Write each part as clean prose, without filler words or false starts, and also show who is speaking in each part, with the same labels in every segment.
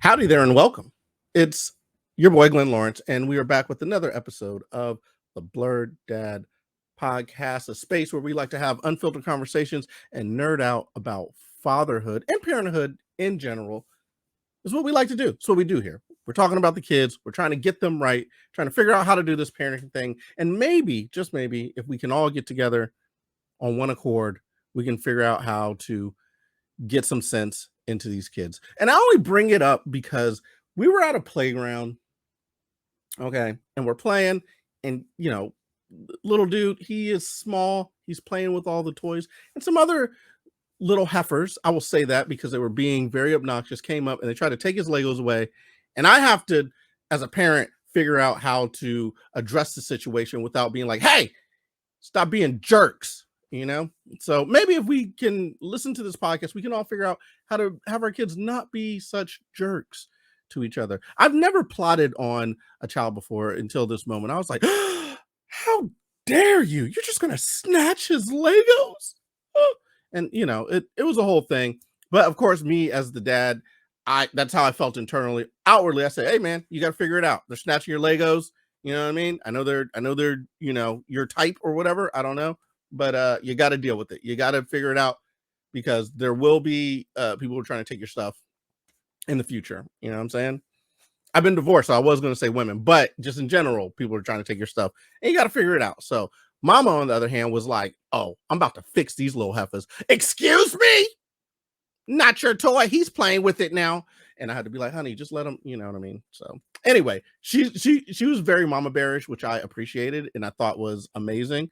Speaker 1: Howdy there and welcome. It's your boy Glennlawrence, and we are back with another episode of the Blerd Dad podcast, a space where we like to have unfiltered conversations and nerd out about fatherhood and parenthood in general. Is what we like to do. It's what we do here. We're talking about the kids. We're trying to get them right, trying to figure out how to do this parenting thing. And maybe, just maybe, if we can all get together on one accord, we can figure out how to get some sense into these kids. And I only bring it up because we were at a playground, okay, and we're playing, and little dude, he is small, he's playing with all the toys, and some other little heifers, I will say that because they were being very obnoxious, came up and they tried to take his Legos away. And I have to, as a parent, figure out how to address the situation without being like, hey, stop being jerks. So maybe if we can listen to this podcast, we can all figure out how to have our kids not be such jerks to each other. I've never plotted on a child before until this moment. I was like, how dare you? You're just going to snatch his Legos? Oh. And, it was a whole thing. But of course, me as the dad, that's how I felt internally. Outwardly, I said, hey, man, you got to figure it out. They're snatching your Legos. You know what I mean? I know they're, your type or whatever. I don't know. But you got to deal with it. You got to figure it out because there will be people who are trying to take your stuff in the future. You know what I'm saying? I've been divorced, so I was going to say women, but just in general, people are trying to take your stuff and you got to figure it out. So Mama, on the other hand, was like, oh, I'm about to fix these little heifers. Excuse me? Not your toy. He's playing with it now. And I had to be like, honey, just let him, you know what I mean? So anyway, she was very mama bearish, which I appreciated and I thought was amazing.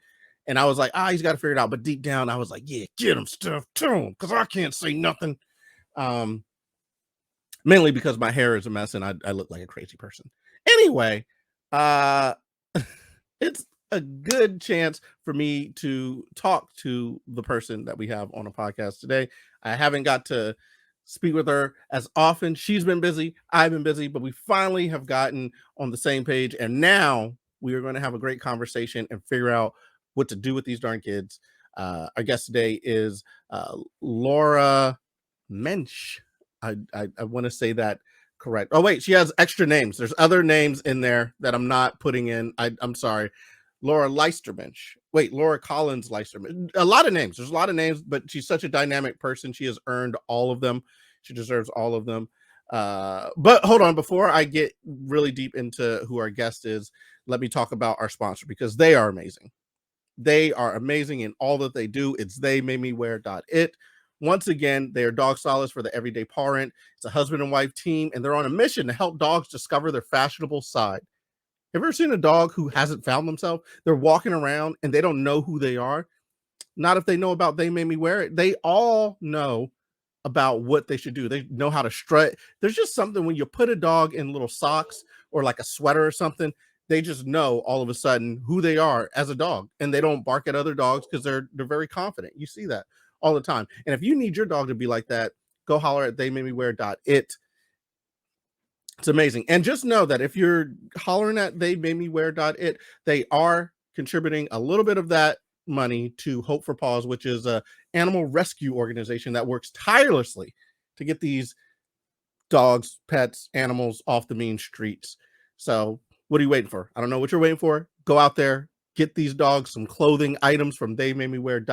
Speaker 1: And I was like, he's got to figure it out. But deep down, I was like, yeah, get him stuff too, because I can't say nothing. Mainly because my hair is a mess and I look like a crazy person. Anyway, it's a good chance for me to talk to the person that we have on a podcast today. I haven't got to speak with her as often. She's been busy. I've been busy, but we finally have gotten on the same page. And now we are going to have a great conversation and figure out what to do with these darn kids. Our guest today is Laura Mensch. I want to say that correct. Oh, wait, she has extra names. There's other names in there that I'm not putting in. I'm sorry. Laura Lyster-Mensh. Wait, Laura Collins Lyster-Mensh. A lot of names. There's a lot of names, but she's such a dynamic person. She has earned all of them. She deserves all of them. But hold on, before I get really deep into who our guest is, let me talk about our sponsor because they are amazing. They are amazing in all that they do. It's theymademewearit. Once again, they are dog stylists for the everyday parent. It's a husband and wife team, and they're on a mission to help dogs discover their fashionable side. Have you ever seen a dog who hasn't found themselves? They're walking around and they don't know who they are. Not if they know about They Made Me Wear It. They all know about what they should do. They know how to strut. There's just something when you put a dog in little socks or like a sweater or something, they just know all of a sudden who they are as a dog, and they don't bark at other dogs because they're very confident. You see that all the time. And if you need your dog to be like that, go holler at theymademewearit. It's amazing. And just know that if you're hollering at theymademewearit, they are contributing a little bit of that money to Hope for Paws, which is a animal rescue organization that works tirelessly to get these dogs, pets, animals off the mean streets. So what are you waiting for? I don't know what you're waiting for. Go out there, get these dogs some clothing items from theymademewearit.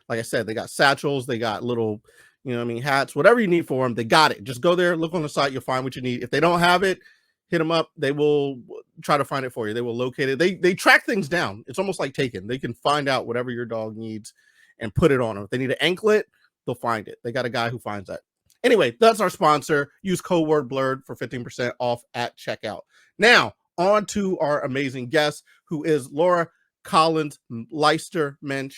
Speaker 1: Like I said, they got satchels, they got little, hats, whatever you need for them, they got it. Just go there, look on the site, you'll find what you need. If they don't have it, hit them up. They will try to find it for you. They will locate it. They track things down. It's almost like Taken. They can find out whatever your dog needs and put it on them. If they need an anklet, they'll find it. They got a guy who finds that. Anyway, that's our sponsor. Use code word blerd for 15% off at checkout. Now, on to our amazing guest, who is Laura Collins Lyster-Mensh.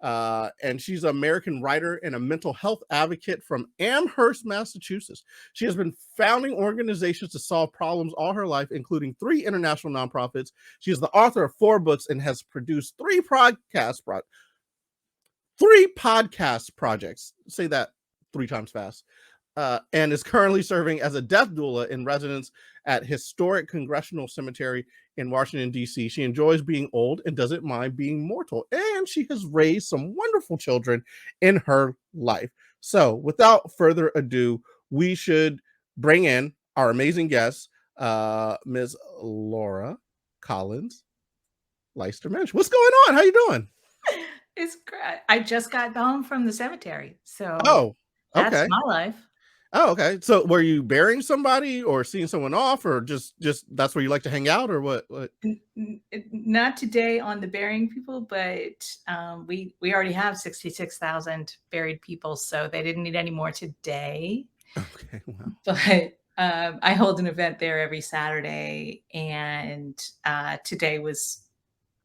Speaker 1: And she's an American writer and a mental health advocate from Amherst, Massachusetts. She has been founding organizations to solve problems all her life, including 3 international nonprofits. She is the author of 4 books and has produced 3 podcast projects. Say that 3 times fast. And is currently serving as a death doula in residence at Historic Congressional Cemetery in Washington, D.C. She enjoys being old and doesn't mind being mortal. And she has raised some wonderful children in her life. So without further ado, we should bring in our amazing guest, Ms. Laura Collins Lyster-Mensh. What's going on? How you doing?
Speaker 2: It's great. I just got home from the cemetery, so
Speaker 1: Oh,
Speaker 2: that's
Speaker 1: okay.
Speaker 2: my life.
Speaker 1: Oh, okay. So were you burying somebody or seeing someone off, or just that's where you like to hang out, or what?
Speaker 2: Not today on the burying people, but we already have 66,000 buried people, so they didn't need any more today.
Speaker 1: Okay, wow.
Speaker 2: But I hold an event there every Saturday, and today was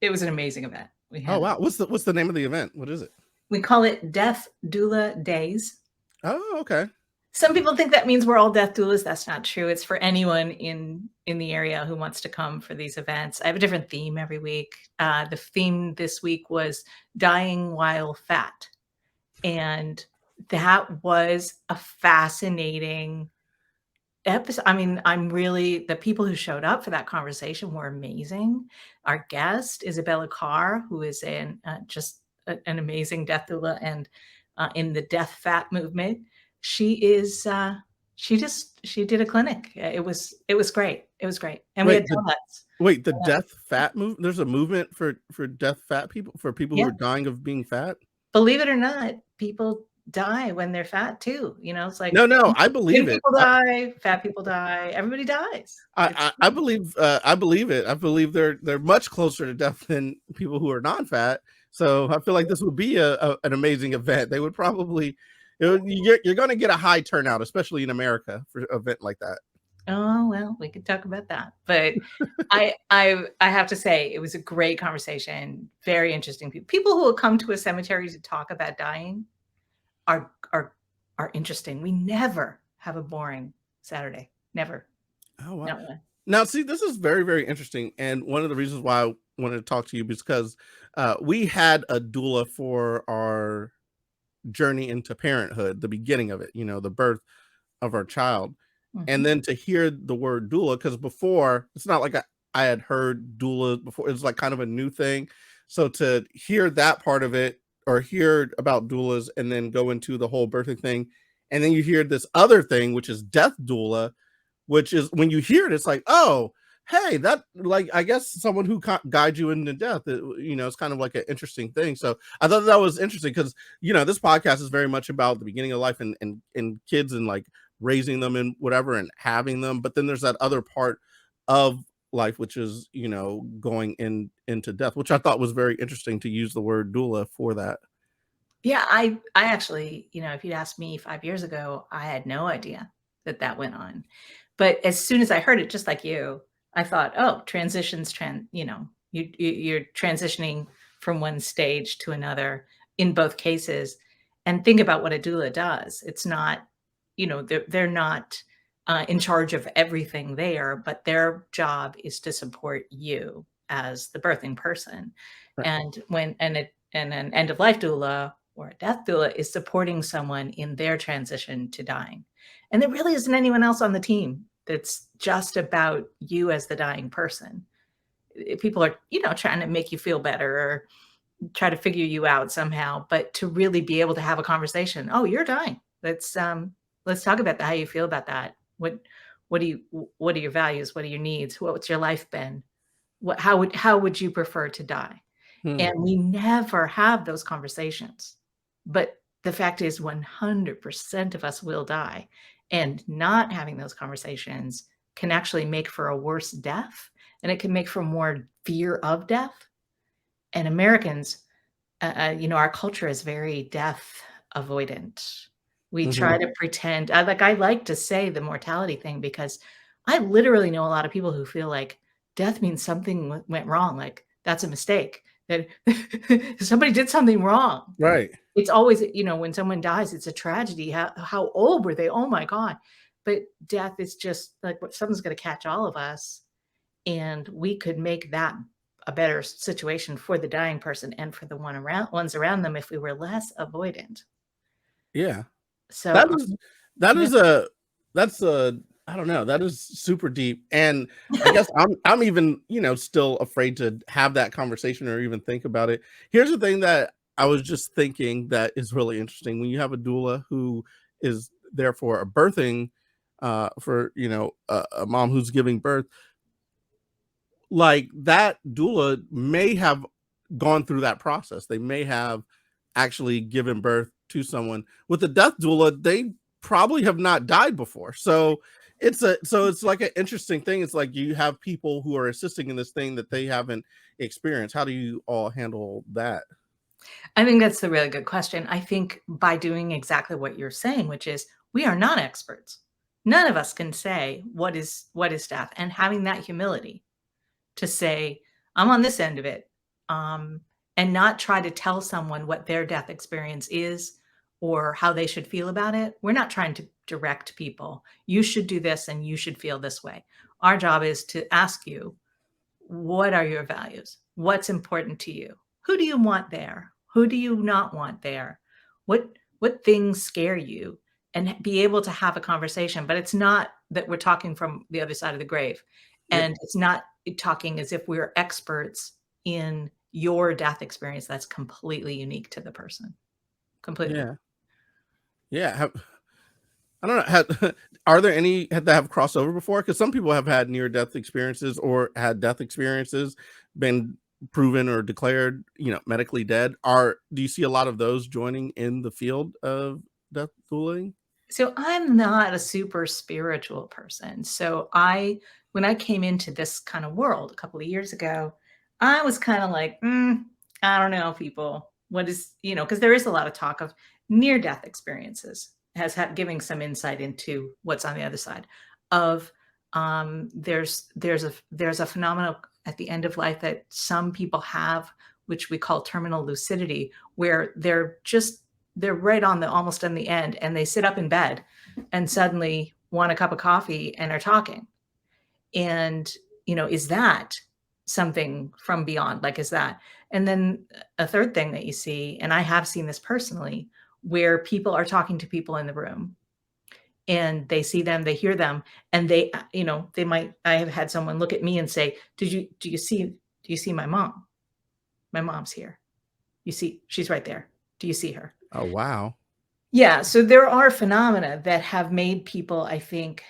Speaker 2: an amazing event. We
Speaker 1: Oh,
Speaker 2: had
Speaker 1: wow. What's the name of the event? What is it?
Speaker 2: we call it Death Doula Days.
Speaker 1: Oh, okay.
Speaker 2: Some people think that means we're all death doulas. That's not true. It's for anyone in the area who wants to come for these events. I have a different theme every week. The theme this week was dying while fat, and that was a fascinating episode. I mean, the people who showed up for that conversation were amazing. Our guest, Isabella Carr, who is an amazing death doula and in the death fat movement. She is she did a clinic. It was great. It was great. And we had
Speaker 1: Wait,
Speaker 2: donuts.
Speaker 1: the death fat move. There's a movement for death fat people, for people who
Speaker 2: Yeah.
Speaker 1: are dying of being fat.
Speaker 2: Believe it or not, people die when they're fat too. It's like
Speaker 1: No, I
Speaker 2: thin
Speaker 1: believe it.
Speaker 2: people die, fat people die, everybody dies.
Speaker 1: I believe it. I believe they're much closer to death than people who are non-fat. So I feel like this would be an amazing event. They would probably, you're going to get a high turnout, especially in America, for an event like that.
Speaker 2: Oh, well, we could talk about that. But I have to say it was a great conversation. Very interesting people. People who will come to a cemetery to talk about dying are interesting. We never have a boring Saturday. Never.
Speaker 1: Oh, wow.
Speaker 2: No.
Speaker 1: Now, see, this is very, very interesting. And one of the reasons why I wanted to talk to you is because we had a doula for our journey into parenthood, the beginning of it, the birth of our child. And then to hear the word doula, because before, it's not like I had heard doula before. It's like kind of a new thing. So to hear that part of it, or hear about doulas and then go into the whole birthing thing, and then you hear this other thing, which is death doula, which is, when you hear it, it's like, oh, hey, that, like, I guess someone who guides you into death. It's kind of like an interesting thing. So I thought that was interesting because, this podcast is very much about the beginning of life and kids, and like raising them and whatever and having them. But then there's that other part of life, which is, going into death, which I thought was very interesting to use the word doula for that.
Speaker 2: Yeah, I actually, if you'd asked me 5 years ago, I had no idea that went on. But as soon as I heard it, just like you, I thought, oh, transitions, you're transitioning from one stage to another in both cases. And think about what a doula does. It's not, they're not in charge of everything there, but their job is to support you as the birthing person.
Speaker 1: Right.
Speaker 2: And an end of life doula or a death doula is supporting someone in their transition to dying. And there really isn't anyone else on the team that's just about you as the dying person. People are, trying to make you feel better or try to figure you out somehow, but to really be able to have a conversation. Oh, you're dying. Let's talk about that. How you feel about that. What are your values? What are your needs? What's your life been? How would you prefer to die? And we never have those conversations. But the fact is 100% of us will die. And not having those conversations can actually make for a worse death, and it can make for more fear of death. And Americans, our culture is very death avoidant. We try to pretend, I like to say the mortality thing, because I literally know a lot of people who feel like death means something went wrong. Like that's a mistake, that somebody did something wrong.
Speaker 1: Right.
Speaker 2: It's always, when someone dies, it's a tragedy. How old were they? Oh my God. But death is just like something's going to catch all of us. And we could make that a better situation for the dying person and for the ones around them if we were less avoidant.
Speaker 1: Yeah.
Speaker 2: So
Speaker 1: That's I don't know, that is super deep. And I guess I'm even, still afraid to have that conversation or even think about it. Here's the thing that I was just thinking that is really interesting. When you have a doula who is there for a birthing, for a mom who's giving birth, like that doula may have gone through that process. They may have actually given birth to someone. With the death doula, they probably have not died before. So it's like an interesting thing. It's like you have people who are assisting in this thing that they haven't experienced. How do you all handle that?
Speaker 2: I think that's a really good question. I think by doing exactly what you're saying, which is we are not experts. None of us can say what is death, and having that humility to say, I'm on this end of it, and not try to tell someone what their death experience is or how they should feel about it. We're not trying to direct people. You should do this and you should feel this way. Our job is to ask you, what are your values? What's important to you? Who do you want there? Who do you not want there? What things scare you? And be able to have a conversation. But it's not that we're talking from the other side of the grave.
Speaker 1: Yep.
Speaker 2: And it's not talking as if we're experts in your death experience that's completely unique to the person. Completely.
Speaker 1: Yeah. I don't know. Are there any that have crossed over before? Because some people have had near death experiences or had death experiences, been proven or declared, medically dead. Do you see a lot of those joining in the field of death douling?
Speaker 2: So I'm not a super spiritual person. So when I came into this kind of world a couple of years ago, I was kind of like, I don't know, people. What is, because there is a lot of talk of near death experiences, giving some insight into what's on the other side of there's a phenomenon at the end of life that some people have, which we call terminal lucidity, where they're right on almost on the end, and they sit up in bed and suddenly want a cup of coffee and are talking. And, is that something from beyond? Like, is that? And then a third thing that you see, and I have seen this personally, where people are talking to people in the room and they see them, they hear them, and I have had someone look at me and say, do you see my mom? My mom's here. You see, she's right there. Do you see her?
Speaker 1: Oh, wow.
Speaker 2: Yeah. So there are phenomena that have made people, I think,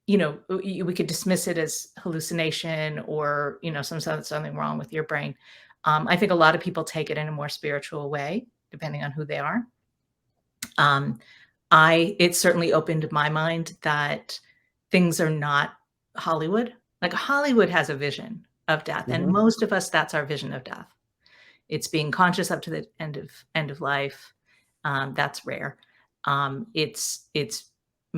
Speaker 2: we could dismiss it as hallucination or, something wrong with your brain. I think a lot of people take it in a more spiritual way, depending on who they are. It certainly opened my mind that things are not Hollywood. Like Hollywood has a vision of death, and most of us, that's our vision of death. It's being conscious up to the end of life. That's rare. It's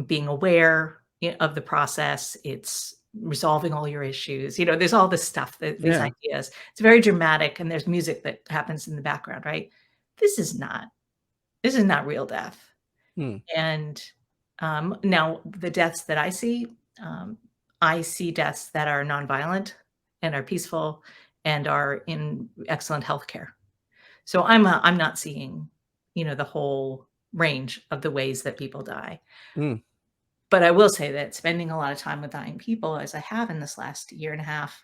Speaker 2: being aware of the process. It's resolving all your issues. There's all this stuff, these ideas. It's very dramatic, and there's music that happens in the background, right? This is not real death. And now the deaths that I see deaths that are nonviolent and are peaceful and are in excellent healthcare. So I'm not seeing, the whole range of the ways that people die. But I will say that spending a lot of time with dying people, as I have in this last year and a half,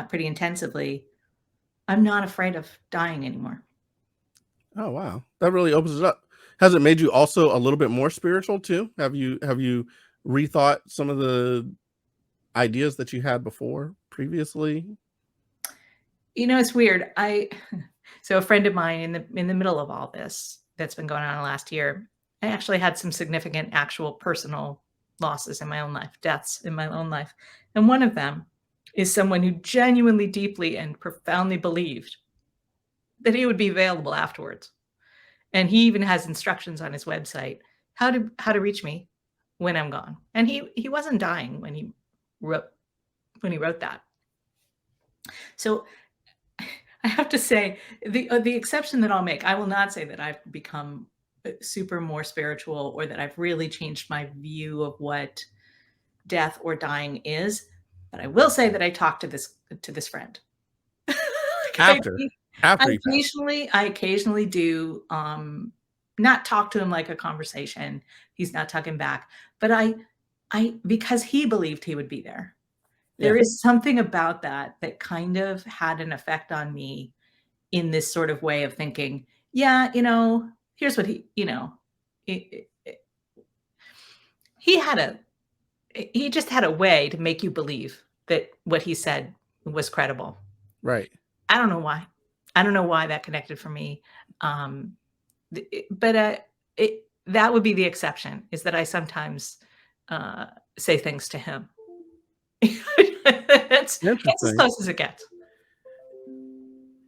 Speaker 2: pretty intensively, I'm not afraid of dying anymore.
Speaker 1: Oh, wow. That really opens it up. Has it made you also a little bit more spiritual too? Have you rethought some of the ideas that you had before previously?
Speaker 2: It's weird. So a friend of mine in the middle of all this that's been going on the last year, I actually had some significant actual personal losses in my own life, deaths in my own life. And one of them is someone who genuinely, deeply, and profoundly believed that he would be available afterwards. And he even has instructions on his website how to reach me when I'm gone. And he wasn't dying when he wrote that. So I have to say, the exception that I'll make, I will not say that I've become super more spiritual or that I've really changed my view of what death or dying is. But I will say that I talked to this friend.
Speaker 1: After
Speaker 2: I occasionally do not talk to him like a conversation. He's not talking back, but I because he believed he would be there. There is something about that kind of had an effect on me in this sort of way of thinking. Yeah, here's what he, he just had a way to make you believe that what he said was credible.
Speaker 1: Right.
Speaker 2: I don't know why. I don't know why that connected for me. But that would be the exception, is that I sometimes say things to him. That's as close as it gets.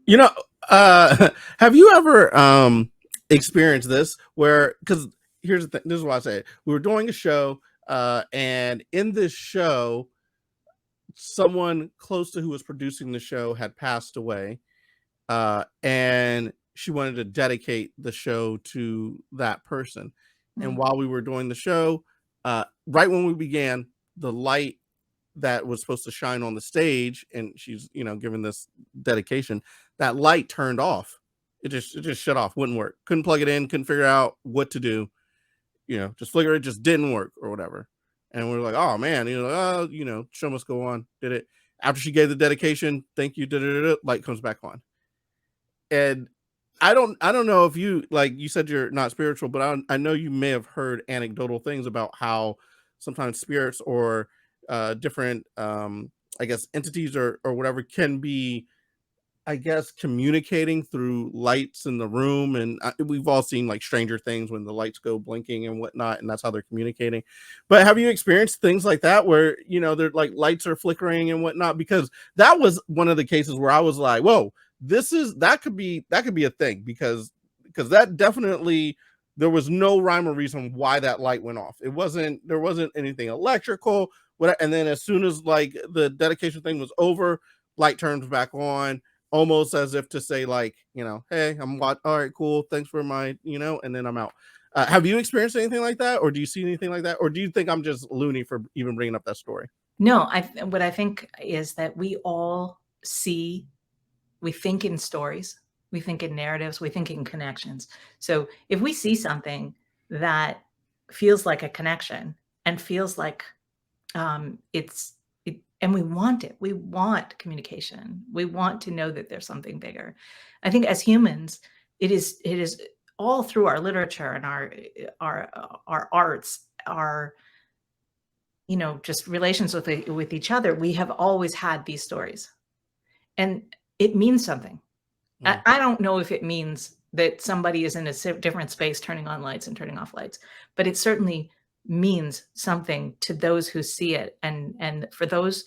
Speaker 1: You know, have you ever experienced this where, because here's the thing, this is what I say. We were doing a show, and in this show, someone close to who was producing the show had passed away, and she wanted to dedicate the show to that person. And while we were doing the show, right when we began, the light that was supposed to shine on the stage, and she's, given this dedication, that light turned off. It just shut off, wouldn't work. Couldn't plug it in, couldn't figure out what to do. Just flicker, it just didn't work or whatever. And we were like, oh man, show must go on. Did it. After she gave the dedication, thank you, light comes back on. And I don't know if you, like you said, you're not spiritual, but I know you may have heard anecdotal things about how sometimes spirits or different, I guess, entities or whatever can be, I guess, communicating through lights in the room. And we've all seen like Stranger Things when the lights go blinking and whatnot, and that's how they're communicating. But have you experienced things like that where, they're like lights are flickering and whatnot? Because that was one of the cases where I was like, whoa, that could be a thing, because that definitely, there was no rhyme or reason why that light went off. There wasn't anything electrical. And then as soon as like the dedication thing was over, light turns back on, almost as if to say like, hey, all right, cool, thanks for my, and then I'm out. Have you experienced anything like that, or do you see anything like that, or do you think I'm just loony for even bringing up that story?
Speaker 2: No, what I think is that we all we think in stories, we think in narratives, we think in connections. So if we see something that feels like a connection and feels like and we want it. We want communication. We want to know that there's something bigger. I think as humans, it is all through our literature and our arts, our just relations with each other. We have always had these stories, and it means something. I don't know if it means that somebody is in a different space turning on lights and turning off lights, but it certainly means something to those who see it, and for those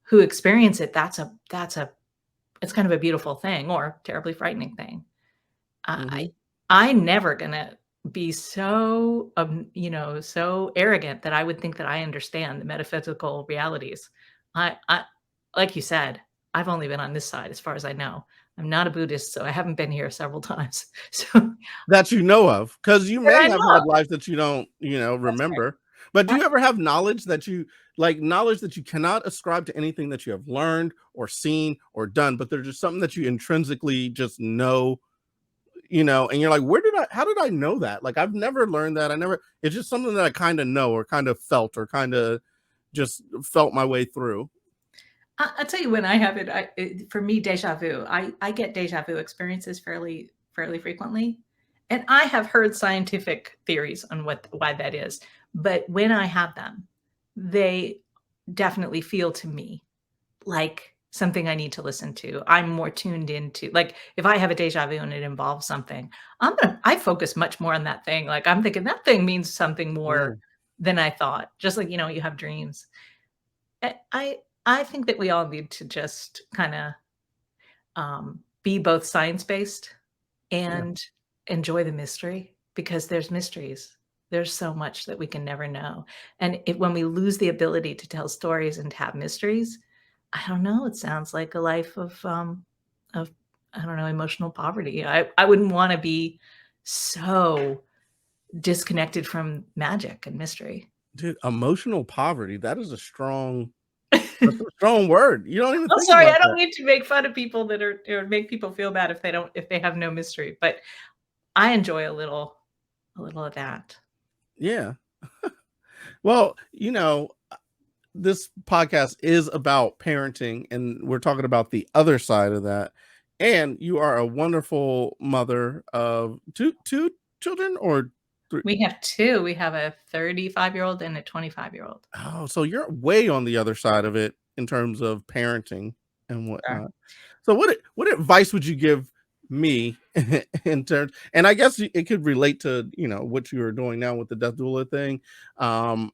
Speaker 2: who experience it, it's kind of a beautiful thing or terribly frightening thing. I'm never gonna be so so arrogant that I would think that I understand the metaphysical realities. I like you said, I've only been on this side as far as I know. I'm not a Buddhist, so I haven't been here several times. So
Speaker 1: that you know of, because you may have had life that you don't, remember. Right. But do you ever have knowledge that you cannot ascribe to anything that you have learned or seen or done, but there's just something that you intrinsically just know, and you're like, how did I know that? Like, I've never learned that. It's just something that I kind of know or kind of felt or kind of just felt my way through.
Speaker 2: I'll tell you when I have it. For me, deja vu. I get deja vu experiences fairly frequently, and I have heard scientific theories on why that is. But when I have them, they definitely feel to me like something I need to listen to. I'm more tuned into, like, if I have a deja vu and it involves something, I focus much more on that thing. Like, I'm thinking that thing means something more than I thought. Just like, you have dreams. I think that we all need to just kind of be both science-based and enjoy the mystery, because there's mysteries. There's so much that we can never know. And when we lose the ability to tell stories and to have mysteries, I don't know, it sounds like a life of I don't know, emotional poverty. I wouldn't want to be so disconnected from magic and mystery.
Speaker 1: Dude, emotional poverty, that is a strong that's a strong word. You don't even think
Speaker 2: sorry,
Speaker 1: about
Speaker 2: I don't
Speaker 1: that.
Speaker 2: mean to make fun of people that are, or make people feel bad if they have no mystery, but I enjoy a little of that.
Speaker 1: Yeah. Well, this podcast is about parenting, and we're talking about the other side of that. And you are a wonderful mother of two children, or
Speaker 2: We have 2. We have a 35-year-old and a 25-year-old.
Speaker 1: Oh, so you're way on the other side of it in terms of parenting and
Speaker 2: Sure.
Speaker 1: whatnot. So what advice would you give me in terms, and I guess it could relate to, what you are doing now with the death doula thing. Um,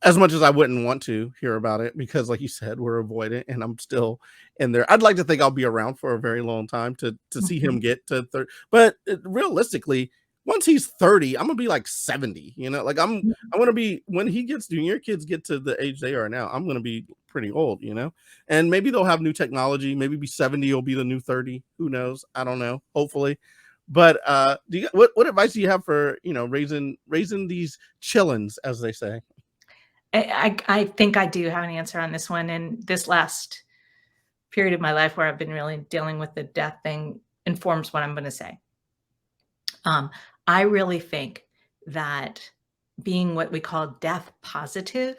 Speaker 1: as much as I wouldn't want to hear about it because like you said, we're avoidant and I'm still in there. I'd like to think I'll be around for a very long time to see him
Speaker 2: Mhm.
Speaker 1: get to 30. But realistically, once he's 30, I'm gonna be like 70. Like I'm gonna be when he gets when your kids get to the age they are now, I'm gonna be pretty old. And maybe they'll have new technology. Maybe be 70 will be the new 30. Who knows? I don't know. Hopefully. But what advice do you have for raising these chillins, as they say?
Speaker 2: I think I do have an answer on this one, and this last period of my life where I've been really dealing with the death thing informs what I'm gonna say. Um, I really think that being what we call death positive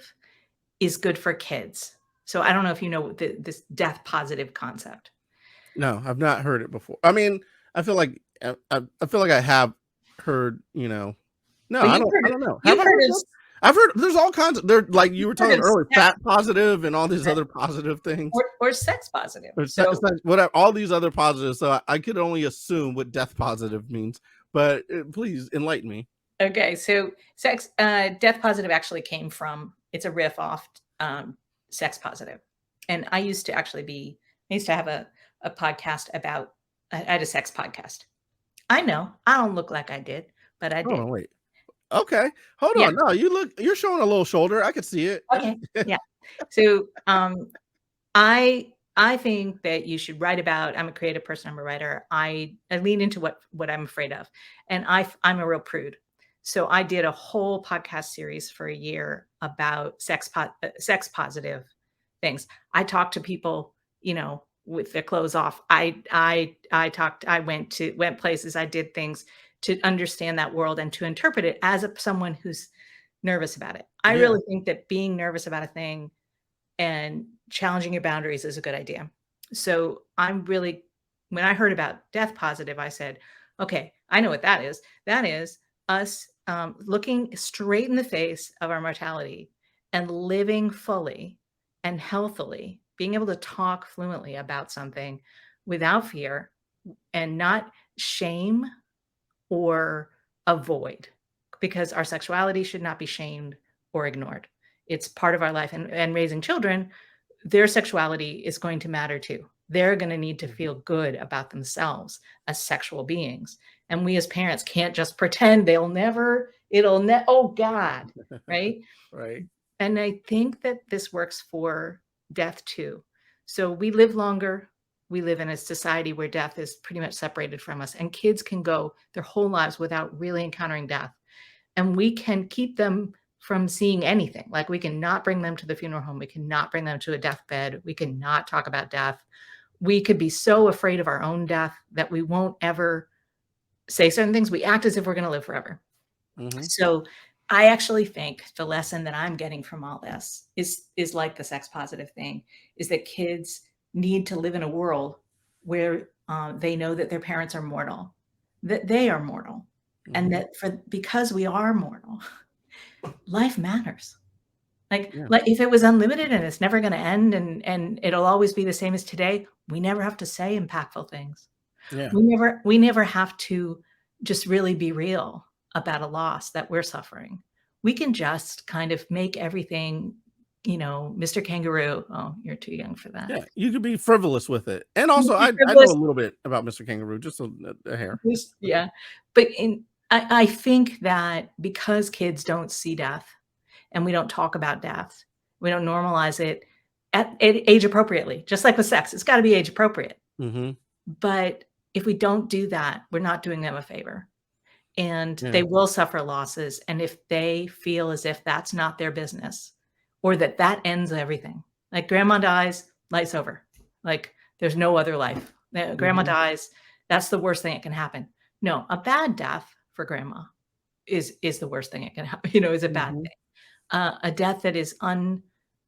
Speaker 2: is good for kids. So I don't know if you know this death positive concept.
Speaker 1: No, I've not heard it before. I mean, I feel like I feel like I have heard. No,
Speaker 2: But
Speaker 1: I don't know. Have
Speaker 2: you've
Speaker 1: I
Speaker 2: heard
Speaker 1: heard
Speaker 2: of
Speaker 1: that? I've heard there's all kinds of there like you
Speaker 2: you've
Speaker 1: were
Speaker 2: heard
Speaker 1: talking
Speaker 2: of
Speaker 1: earlier,
Speaker 2: sex
Speaker 1: fat positive and all these
Speaker 2: positive
Speaker 1: other positive things.
Speaker 2: or sex positive.
Speaker 1: Or
Speaker 2: So
Speaker 1: whatever, all these other positives. So I could only assume what death positive means. But please enlighten me.
Speaker 2: okay, so death positive actually came from it's a riff off sex positive. And I used to have a podcast about I had a sex podcast. I know I don't look like I did, but I
Speaker 1: Hold
Speaker 2: did.
Speaker 1: on, wait. Okay, hold
Speaker 2: Yeah.
Speaker 1: on. No, you're showing a little shoulder. I could see it.
Speaker 2: Okay. Yeah. So I think that you should write about I'm a creative person, I'm a writer. I lean into what I'm afraid of. And I'm a real prude. So I did a whole podcast series for a year about sex positive things. I talked to people, with their clothes off. I went places, I did things to understand that world and to interpret it as someone who's nervous about it. I
Speaker 1: Yeah.
Speaker 2: really think that being nervous about a thing and challenging your boundaries is a good idea. So when I heard about death positive, I said, okay, I know what that is. That is us looking straight in the face of our mortality and living fully and healthily, being able to talk fluently about something without fear and not shame or avoid, because our sexuality should not be shamed or ignored. It's part of our life. And raising children, their sexuality is going to matter too. They're going to need to
Speaker 1: Mhm.
Speaker 2: feel good about themselves as sexual beings. And we as parents can't just pretend oh God, right?
Speaker 1: Right.
Speaker 2: And I think that this works for death too. So we live longer. We live in a society where death is pretty much separated from us, and kids can go their whole lives without really encountering death. And we can keep them from seeing anything. Like we cannot bring them to the funeral home. We cannot bring them to a deathbed. We cannot talk about death. We could be so afraid of our own death that we won't ever say certain things. We act as if we're going to live forever.
Speaker 1: Hmm.
Speaker 2: So I actually think the lesson that I'm getting from all this is like the sex positive thing, is that kids need to live in a world where they know that their parents are mortal, that they are mortal, and
Speaker 1: Hmm.
Speaker 2: that because we are mortal, life matters.
Speaker 1: Yeah.
Speaker 2: Like if it was unlimited and it's never going to end and it'll always be the same as today, we never have to say impactful things.
Speaker 1: Yeah.
Speaker 2: We never have to just really be real about a loss that we're suffering. We can just kind of make everything, Mr. Kangaroo. Oh, you're too young for that.
Speaker 1: Yeah. You could be frivolous with it. And
Speaker 2: You
Speaker 1: also,
Speaker 2: be
Speaker 1: I know
Speaker 2: frivolous.
Speaker 1: a little bit about Mr. Kangaroo, just a hair.
Speaker 2: Yeah. But I think that because kids don't see death and we don't talk about death, we don't normalize it at age appropriately, just like with sex, it's got to be age appropriate.
Speaker 1: Hmm.
Speaker 2: But if we don't do that, we're not doing them a favor. And
Speaker 1: Yeah.
Speaker 2: they will suffer losses. And if they feel as if that's not their business or that ends everything, like grandma dies, life's over. Like there's no other life. Grandma
Speaker 1: Hmm.
Speaker 2: dies, that's the worst thing that can happen. No, a bad death for grandma is the worst thing that can happen, is a bad
Speaker 1: Hmm.
Speaker 2: thing. A death that is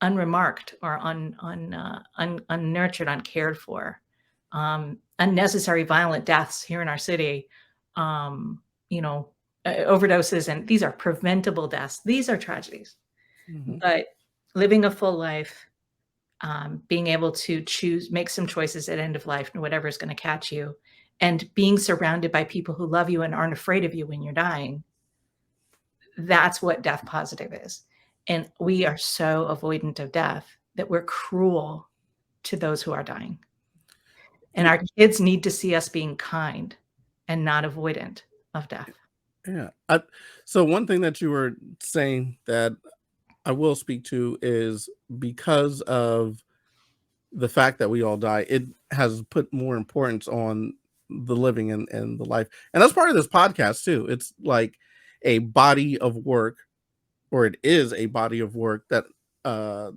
Speaker 2: unremarked or unnurtured, uncared for, unnecessary violent deaths here in our city, um, you know, overdoses, and these are preventable deaths. These are tragedies.
Speaker 1: Mhm.
Speaker 2: But living a full life, being able to choose, make some choices at end of life, and whatever is going to catch you, and being surrounded by people who love you and aren't afraid of you when you're dying. That's what death positive is. And we are so avoidant of death that we're cruel to those who are dying. And our kids need to see us being kind and not avoidant of death.
Speaker 1: Yeah. So one thing that you were saying that I will speak to is because of the fact that we all die, it has put more importance on the living and the life. And that's part of this podcast too. It's like a body of work, or it is a body of work that uh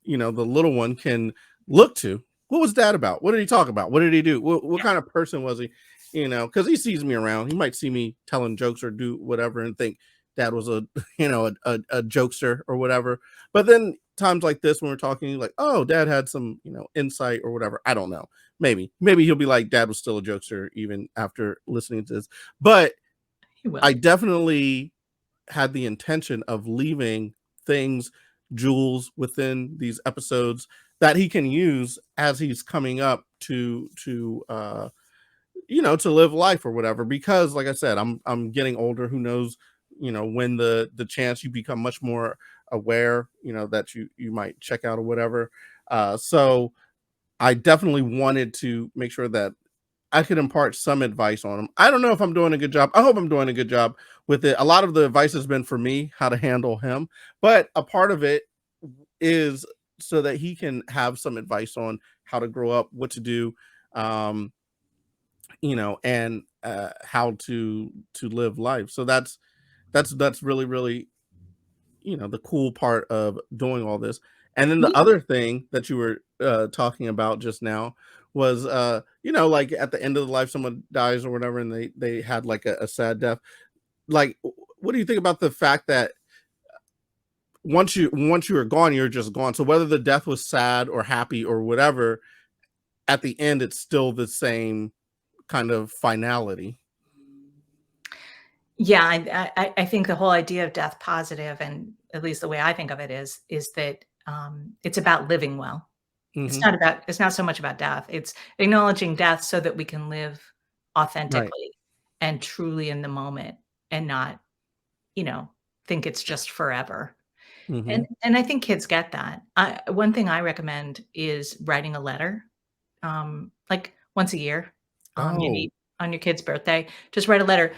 Speaker 1: the little one can look to. What was dad about? What did he talk about? What did he do? What kind of person was he? Because he sees me around. He might see me telling jokes or do whatever and think dad was a a jokester or whatever. But then times like this when we're talking, like, oh, dad had some insight or whatever. I don't know. Maybe he'll be like, dad was still a jokester even after listening to this. But I definitely had the intention of leaving things, jewels within these episodes that he can use as he's coming up to live life or whatever. Because like I said, I'm getting older. Who knows, when the chance you become much more aware, that you might check out or whatever. So I definitely wanted to make sure that I could impart some advice on him. I don't know if I'm doing a good job. I hope I'm doing a good job with it. A lot of the advice has been for me, how to handle him, but a part of it is so that he can have some advice on how to grow up, what to do, um, and how to live life. So that's really, really, the cool part of doing all this. And then the other thing that you were talking about just now was like at the end of the life someone dies or whatever, and they had like a sad death. Like, what do you think about the fact that once you are gone, you're just gone? So whether the death was sad or happy or whatever, at the end it's still the same kind of finality.
Speaker 2: Yeah, I think the whole idea of death positive, and at least the way I think of it is that it's about living well.
Speaker 1: Hmm.
Speaker 2: It's not so much about death. It's acknowledging death so that we can live
Speaker 1: Right.
Speaker 2: authentically and truly in the moment and not, you know, think it's just forever.
Speaker 1: Hmm.
Speaker 2: And I think kids get that. One thing I recommend is writing a letter, like once a year. You
Speaker 1: Oh.
Speaker 2: need on your kid's birthday, just write a letter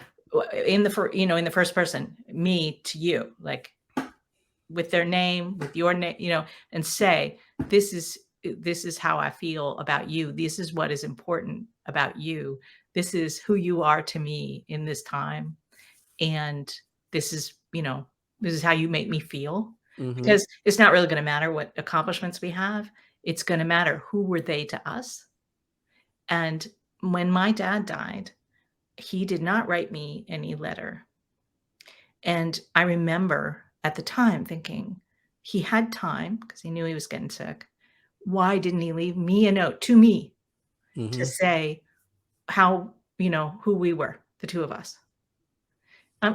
Speaker 2: in in the first person, me to you, like with their name, with your name, and say, this is how I feel about you. This is what is important about you. This is who you are to me in this time. And this is, this is how you make me feel.
Speaker 1: Hmm.
Speaker 2: Because it's not really going to matter what accomplishments we have. It's going to matter who were they to us. And when my dad died, he did not write me any letter. And I remember at the time thinking, he had time because he knew he was getting sick. Why didn't he leave me a note to me to
Speaker 1: Hmm.
Speaker 2: say how, who we were, the two of us?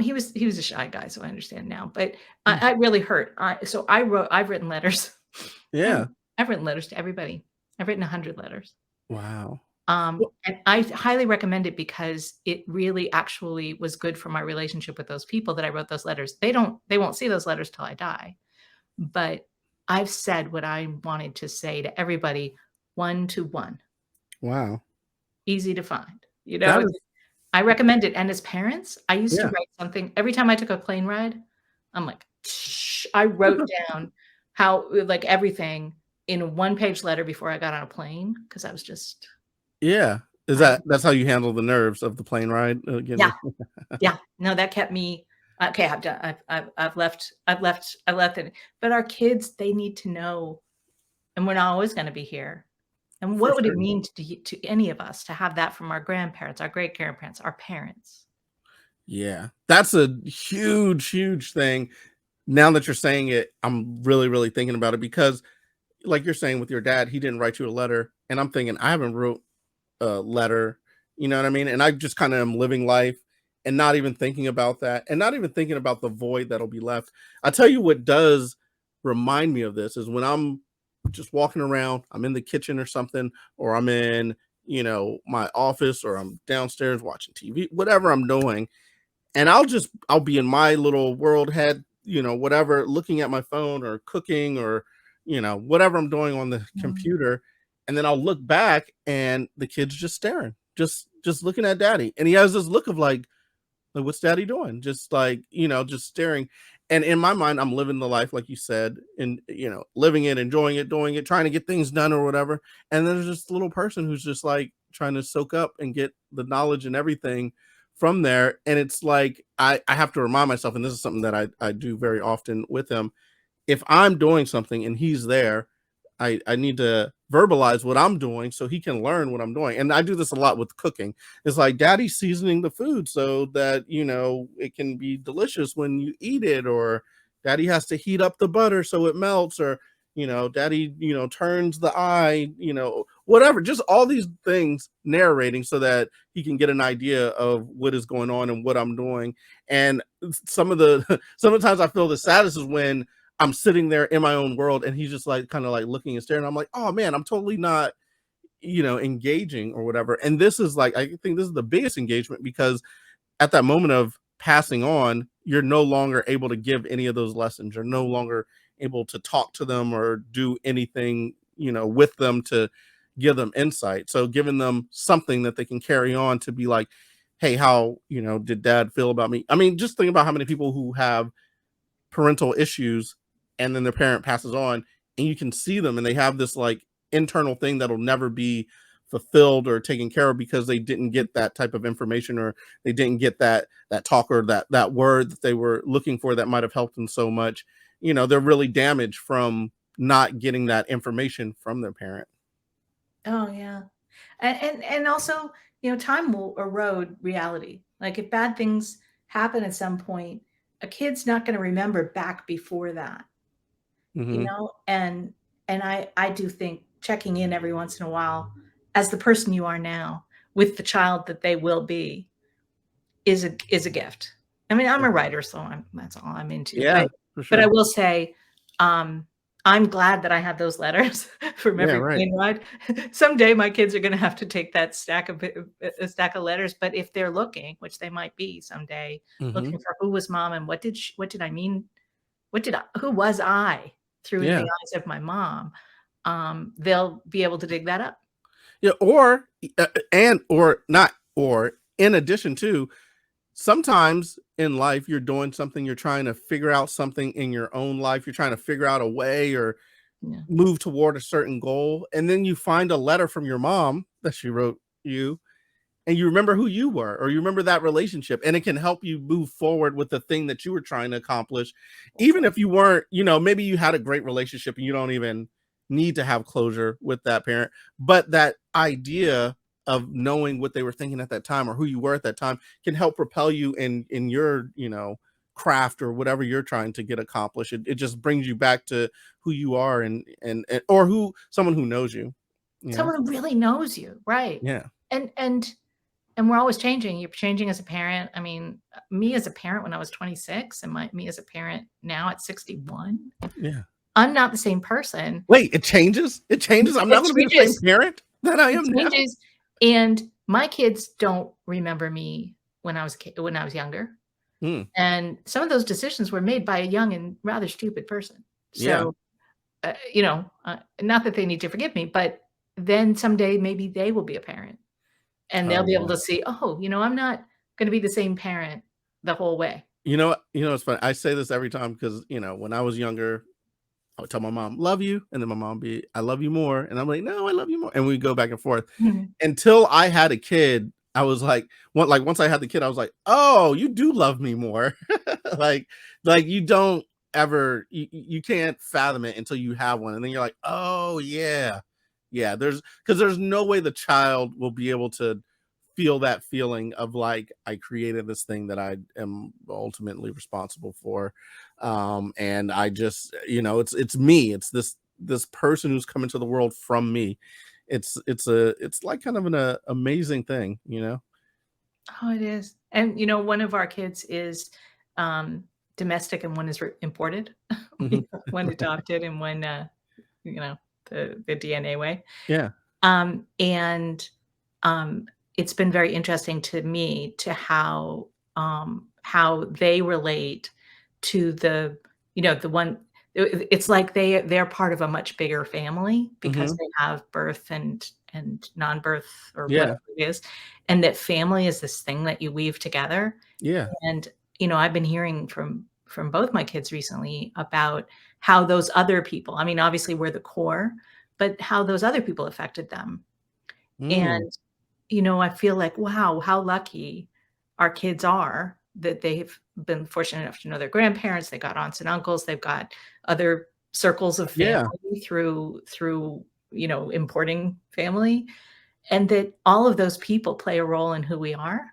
Speaker 2: He was a shy guy, so I understand now. But I really hurt. I've written letters. I've,
Speaker 1: Yeah.
Speaker 2: I've written letters to everybody. I've written 100 letters.
Speaker 1: Wow.
Speaker 2: And I highly recommend it because it really actually was good for my relationship with those people that I wrote those letters. They won't see those letters till I die. But I've said what I wanted to say to everybody, one to one,
Speaker 1: Wow.
Speaker 2: easy to find.
Speaker 1: That is,
Speaker 2: I recommend it. And as parents, I used to
Speaker 1: yeah.
Speaker 2: write something every time I took a plane ride. I'm like, I wrote down how, like, everything in a one-page letter before I got on a plane because I was just,
Speaker 1: Yeah.
Speaker 2: I,
Speaker 1: That's how you handle the nerves of the plane ride?
Speaker 2: yeah,
Speaker 1: Again.
Speaker 2: yeah. No, that kept me. Okay, I've done. I've left it. But our kids, they need to know, and we're not always going to be here. And
Speaker 1: For
Speaker 2: what would it
Speaker 1: sure.
Speaker 2: mean to any of us to have that from our grandparents, our great grandparents, our parents?
Speaker 1: Yeah. That's a huge, huge thing. Now that you're saying it, I'm really, really thinking about it because, like you're saying with your dad, he didn't write you a letter. And I'm thinking, I haven't wrote a letter, you know what I mean? And I just kind of am living life. and not even thinking about that, and not even thinking about the void that'll be left. I tell you what does remind me of this is when I'm just walking around, I'm in the kitchen or something, or I'm in, my office, or I'm downstairs watching TV, whatever I'm doing, and I'll be in my little world head, whatever, looking at my phone or cooking or, whatever I'm doing on the computer. And then I'll look back and the kid's just staring, just looking at daddy. And he has this look of like, what's daddy doing? Just like, just staring. And in my mind, I'm living the life, like you said, and, living it, enjoying it, doing it, trying to get things done or whatever. And then there's this little person who's just like trying to soak up and get the knowledge and everything from there. And it's like, I have to remind myself, and this is something that I do very often with him. If I'm doing something and he's there, I need to verbalize what I'm doing so he can learn what I'm doing. And I do this a lot with cooking. It's like daddy's seasoning the food so that, it can be delicious when you eat it, or daddy has to heat up the butter so it melts, or, daddy, turns the eye, whatever, just all these things narrating so that he can get an idea of what is going on and what I'm doing. And some of the times I feel the saddest is when I'm sitting there in my own world and he's just like kind of like looking and staring. I'm like, oh man, I'm totally not, engaging or whatever. And this is like, I think this is the biggest engagement, because at that moment of passing on, you're no longer able to give any of those lessons. You're no longer able to talk to them or do anything, with them to give them insight. So giving them something that they can carry on to be like, hey, how, did dad feel about me? I mean, just think about how many people who have parental issues and then their parent passes on and you can see them and they have this like internal thing that'll never be fulfilled or taken care of because they didn't get that type of information, or they didn't get that talk or that word that they were looking for that might have helped them so much. They're really damaged from not getting that information from their parent.
Speaker 2: Oh yeah. And also, time will erode reality. Like if bad things happen at some point, a kid's not going to remember back before that.
Speaker 1: Mm-hmm.
Speaker 2: And I do think checking in every once in a while as the person you are now with the child that they will be is a gift. I mean, I'm a writer, so that's all I'm into.
Speaker 1: Yeah, for
Speaker 2: But I
Speaker 1: sure.
Speaker 2: will say, I'm glad that I have those letters from
Speaker 1: Yeah,
Speaker 2: every
Speaker 1: right.
Speaker 2: plane ride. Someday my kids are going to have to take that stack of a stack of letters. But if they're looking, which they might be someday,
Speaker 1: Mm-hmm.
Speaker 2: looking for who was mom and what did I mean? Who was I through the
Speaker 1: Yeah.
Speaker 2: eyes of my mom? They'll be able to dig that up.
Speaker 1: Yeah. Or in addition to, sometimes in life you're doing something, you're trying to figure out something in your own life, you're trying to figure out a way or
Speaker 2: Yeah.
Speaker 1: move toward a certain goal, and then you find a letter from your mom that she wrote you, and you remember who you were, or you remember that relationship, and it can help you move forward with the thing that you were trying to accomplish.
Speaker 2: That's
Speaker 1: Even
Speaker 2: right.
Speaker 1: if you weren't, maybe you had a great relationship and you don't even need to have closure with that parent, but that idea of knowing what they were thinking at that time or who you were at that time can help propel you in your, craft or whatever you're trying to get accomplished. It just brings you back to who you are, and or who someone who knows you.
Speaker 2: Someone who really knows you, right?
Speaker 1: Yeah.
Speaker 2: And we're always changing. You're changing as a parent. I mean, me as a parent when I was 26 and me as a parent now at 61,
Speaker 1: Yeah.
Speaker 2: I'm not the same person.
Speaker 1: Wait, it changes? It changes? I'm not
Speaker 2: It
Speaker 1: going to be the same
Speaker 2: changes.
Speaker 1: parent that I
Speaker 2: It
Speaker 1: am now?
Speaker 2: changes. And my kids don't remember me when I was younger.
Speaker 1: Hmm.
Speaker 2: And some of those decisions were made by a young and rather stupid person.
Speaker 1: Yeah.
Speaker 2: So, not that they need to forgive me, but then someday maybe they will be a parent and they'll
Speaker 1: Oh,
Speaker 2: be able
Speaker 1: yeah.
Speaker 2: to see, oh, I'm not going to be the same parent the whole way.
Speaker 1: It's funny. I say this every time because, when I was younger, I would tell my mom, love you. And then my mom be, I love you more. And I'm like, no, I love you more. And we go back and forth
Speaker 2: Mhm.
Speaker 1: until I had a kid. I was like, once I had the kid, I was like, oh, you do love me more. like, you don't ever, you can't fathom it until you have one. And then you're like, oh yeah. Yeah. Because there's no way the child will be able to feel that feeling of like, I created this thing that I am ultimately responsible for. And I just, it's me. It's this person who's come into the world from me. It's like kind of an amazing thing.
Speaker 2: Oh, it is. And, one of our kids is domestic and one is imported.
Speaker 1: Mhm.
Speaker 2: We got one adopted and one, you know, the DNA way.
Speaker 1: Yeah.
Speaker 2: And um, it's been very interesting to me to how they relate to the one. It's like they're part of a much bigger family because
Speaker 1: Mhm.
Speaker 2: they have birth and non-birth or
Speaker 1: Yeah.
Speaker 2: whatever it is, and that family is this thing that you weave together.
Speaker 1: Yeah.
Speaker 2: And I've been hearing from both my kids recently about how those other people. I mean, obviously we're the core, but how those other people affected them.
Speaker 1: Mm.
Speaker 2: And, I feel like, wow, how lucky our kids are that they've been fortunate enough to know their grandparents, they got aunts and uncles, they've got other circles of
Speaker 1: Yeah.
Speaker 2: family through, importing family, and that all of those people play a role in who we are,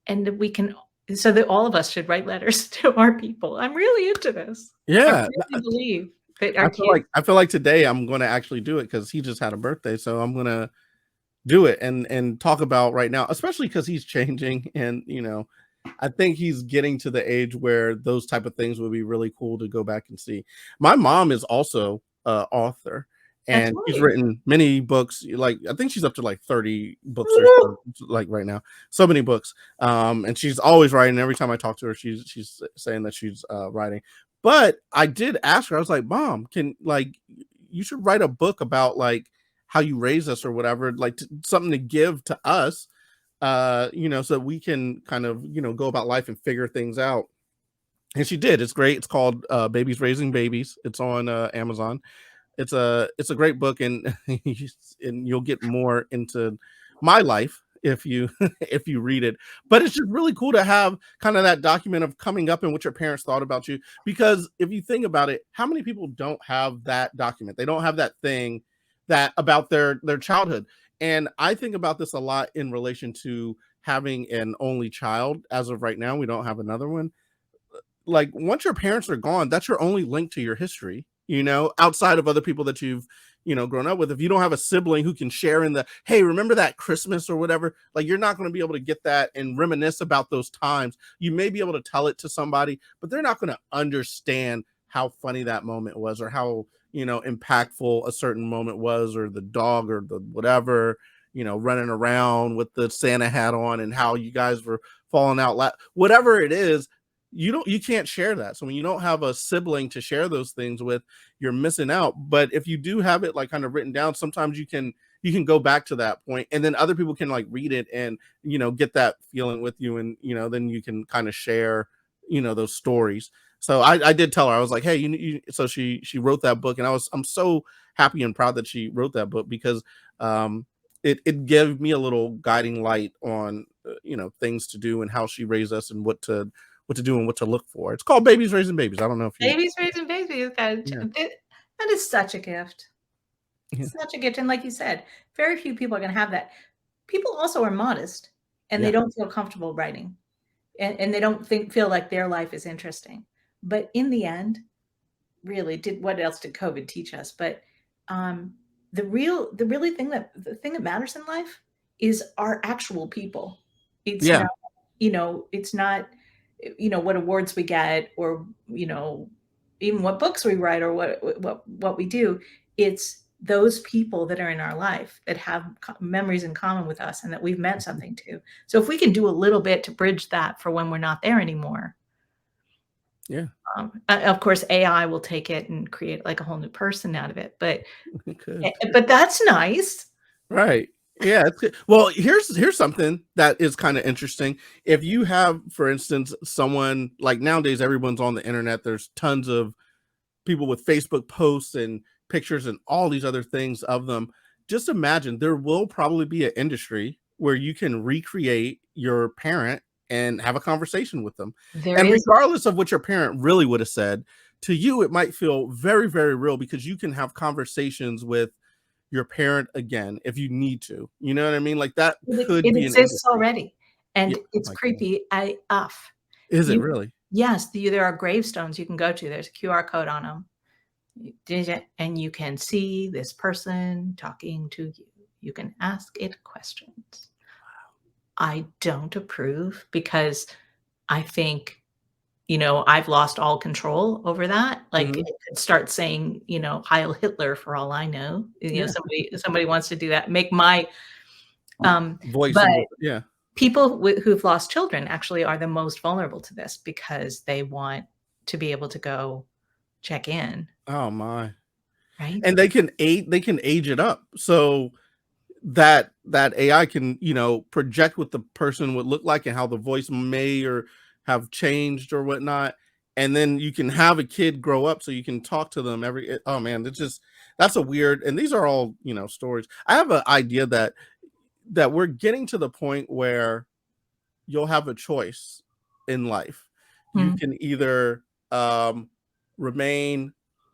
Speaker 2: and that we can so that all of us should write letters to our people. I'm really into this. I
Speaker 1: Yeah.
Speaker 2: really believe that our kids.
Speaker 1: I feel like today I'm gonna actually do it because he just had a birthday, so I'm gonna do it and talk about right now, especially because he's changing and I think he's getting to the age where those type of things would be really cool to go back and see. My mom is also a author
Speaker 2: That's
Speaker 1: and she's
Speaker 2: right.
Speaker 1: written many books. Like I think she's up to like 30 books or
Speaker 2: Woo!
Speaker 1: so, like right now. So many books. And she's always writing. Every time I talk to her, she's saying that she's writing. But I did ask her, I was like, Mom, can like you should write a book about like how you raise us or whatever, like something to give to us, so we can kind of, go about life and figure things out. And she did. It's great. It's called Babies Raising Babies. It's on Amazon. It's a great book, and and you'll get more into my life if you if you read it. But it's just really cool to have kind of that document of coming up and what your parents thought about you. Because if you think about it, how many people don't have that document? They don't have that thing that about their childhood. And I think about this a lot in relation to having an only child. As of right now, we don't have another one. Like once your parents are gone, that's your only link to your history, outside of other people that you've, grown up with. If you don't have a sibling who can share in the, hey, remember that Christmas or whatever, like you're not going to be able to get that and reminisce about those times. You may be able to tell it to somebody, but they're not going to understand how funny that moment was or how, impactful a certain moment was, or the dog or the whatever, running around with the Santa hat on and how you guys were falling out loud, whatever it is. You can't share that. So when you don't have a sibling to share those things with, you're missing out. But if you do have it like kind of written down, sometimes you can go back to that point, and then other people can like read it and get that feeling with you, and then you can kind of share those stories. So I did tell her, I was like, hey, so she wrote that book, and I'm so happy and proud that she wrote that book, because it gave me a little guiding light on things to do and how she raised us and what to do and what to look for. It's called Babies Raising Babies. I don't know if you.
Speaker 2: Babies raising babies,
Speaker 1: Yeah.
Speaker 2: that is such a gift.
Speaker 1: Yeah.
Speaker 2: Such a gift, and like you said, very few people are gonna have that. People also are modest, and they
Speaker 1: Yeah.
Speaker 2: don't feel comfortable writing, and they don't feel like their life is interesting. But in the end, really, what else did COVID teach us? But, um, the thing that matters in life is our actual people. It's
Speaker 1: Yeah.
Speaker 2: not, it's not, what awards we get, or, even what books we write, or what we do. It's those people that are in our life that have memories in common with us and that we've meant something to. So if we can do a little bit to bridge that for when we're not there anymore,
Speaker 1: Yeah.
Speaker 2: of course, AI will take it and create like a whole new person out of it,
Speaker 1: It could.
Speaker 2: but that's nice.
Speaker 1: Right. Yeah, it's good. Well, here's something that is kind of interesting. If you have, for instance, someone like nowadays, everyone's on the internet. There's tons of people with Facebook posts and pictures and all these other things of them. Just imagine there will probably be an industry where you can recreate your parent and have a conversation with them.
Speaker 2: There
Speaker 1: And
Speaker 2: is.
Speaker 1: regardless of what your parent really would have said, to you, it might feel very, very real, because you can have conversations with your parent again if you need to. You know what I mean? Like that could
Speaker 2: It
Speaker 1: be an
Speaker 2: exists
Speaker 1: industry.
Speaker 2: already,
Speaker 1: Yeah.
Speaker 2: and
Speaker 1: Oh
Speaker 2: it's
Speaker 1: my God.
Speaker 2: creepy AF.
Speaker 1: Is it
Speaker 2: You
Speaker 1: really?
Speaker 2: Yes, there are gravestones you can go to, there's a QR code on them. You did it, and you can see this person talking to you. You can ask it questions. I don't approve because I think, I've lost all control over that. Like,
Speaker 1: Mhm.
Speaker 2: it could start saying, Heil Hitler for all I know.
Speaker 1: Yeah.
Speaker 2: Somebody wants to do that, make my
Speaker 1: Voice
Speaker 2: but
Speaker 1: in the yeah.
Speaker 2: people who've lost children actually are the most vulnerable to this because they want to be able to go check in,
Speaker 1: Oh my.
Speaker 2: right?
Speaker 1: And they can age it up. So that AI can, project what the person would look like and how the voice may or have changed or whatnot. And then you can have a kid grow up so you can talk to them oh man, it's just that's a weird, and these are all, stories. I have an idea that we're getting to the point where you'll have a choice in life. You
Speaker 2: Mm,
Speaker 1: can either remain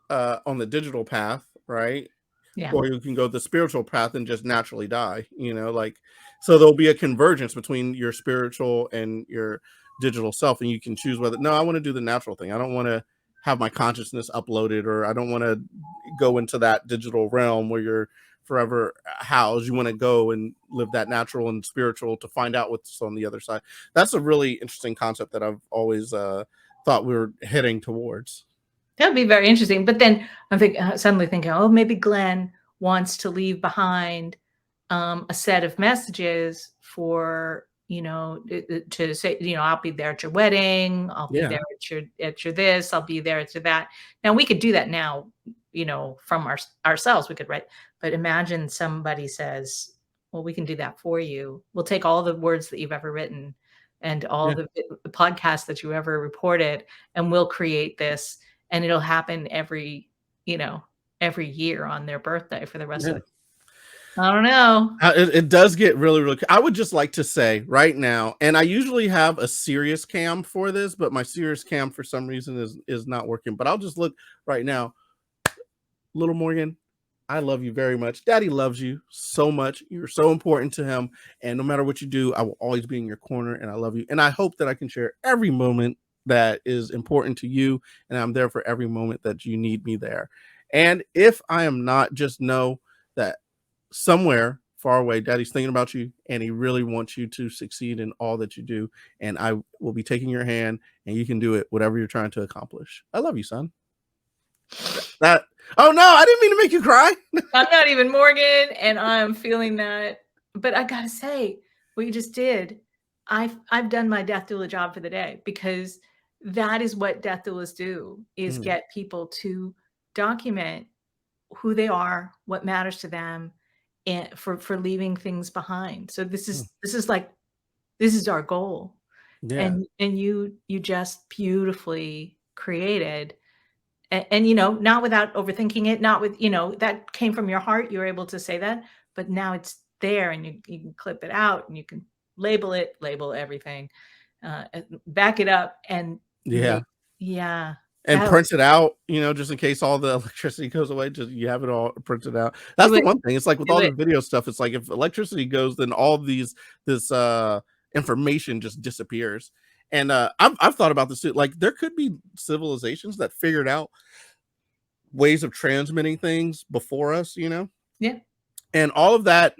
Speaker 1: on the digital path, right?
Speaker 2: yeah,
Speaker 1: Or you can go the spiritual path and just naturally die, like, so there'll be a convergence between your spiritual and your digital self, and you can choose whether, no, I want to do the natural thing. I don't want to have my consciousness uploaded, or I don't want to go into that digital realm where you're forever housed. You want to go and live that natural and spiritual to find out what's on the other side. That's a really interesting concept that I've always thought we were heading towards.
Speaker 2: that would be very interesting. But then suddenly thinking, oh, maybe Glenn wants to leave behind a set of messages for to say, I'll be there at your wedding, I'll be
Speaker 1: Yeah.
Speaker 2: there at your this, I'll be there at your that. Now we could do that now, from ourselves we could write, but imagine somebody says, well, we can do that for you. We'll take all the words that you've ever written and all
Speaker 1: Yeah.
Speaker 2: the podcasts that you ever reported, and we'll create this, and it'll happen you know every year on their birthday for the rest of
Speaker 1: Yeah.
Speaker 2: the I don't know.
Speaker 1: It does get really, really. I would just like to say right now, and I usually have a serious cam for this, but my serious cam for some reason is not working. But I'll just look right now. Little Morgan, I love you very much. Daddy loves you so much. You're so important to him, and no matter what you do, I will always be in your corner. And I love you, and I hope that I can share every moment that is important to you, and I'm there for every moment that you need me there. And if I am not, just know that somewhere far away, Daddy's thinking about you, and he really wants you to succeed in all that you do. And I will be taking your hand, and you can do it, whatever you're trying to accomplish. I love you, son. That. Oh no, I didn't mean to make you cry.
Speaker 2: I'm not even Morgan, and I'm feeling that. But I gotta say, what you just did, I've done my death doula job for the day, because that is what death doulas do, is
Speaker 1: Mm,
Speaker 2: get people to document who they are, what matters to them, and for leaving things behind. So
Speaker 1: mm,
Speaker 2: this is our goal.
Speaker 1: yeah,
Speaker 2: And you just beautifully created. And, not without overthinking it, not with, that came from your heart, you were able to say that, but now it's there, and you can clip it out, and you can label everything, back it up, and
Speaker 1: yeah.
Speaker 2: make yeah,
Speaker 1: And
Speaker 2: that
Speaker 1: print it out, just in case all the electricity goes away. Just you have it all printed out. That's
Speaker 2: do
Speaker 1: the
Speaker 2: it,
Speaker 1: one thing. It's like with
Speaker 2: do
Speaker 1: all
Speaker 2: it.
Speaker 1: the video stuff. It's like if electricity goes, then all this information just disappears. And I've thought about this too. Like there could be civilizations that figured out ways of transmitting things before us,
Speaker 2: Yeah,
Speaker 1: and all of that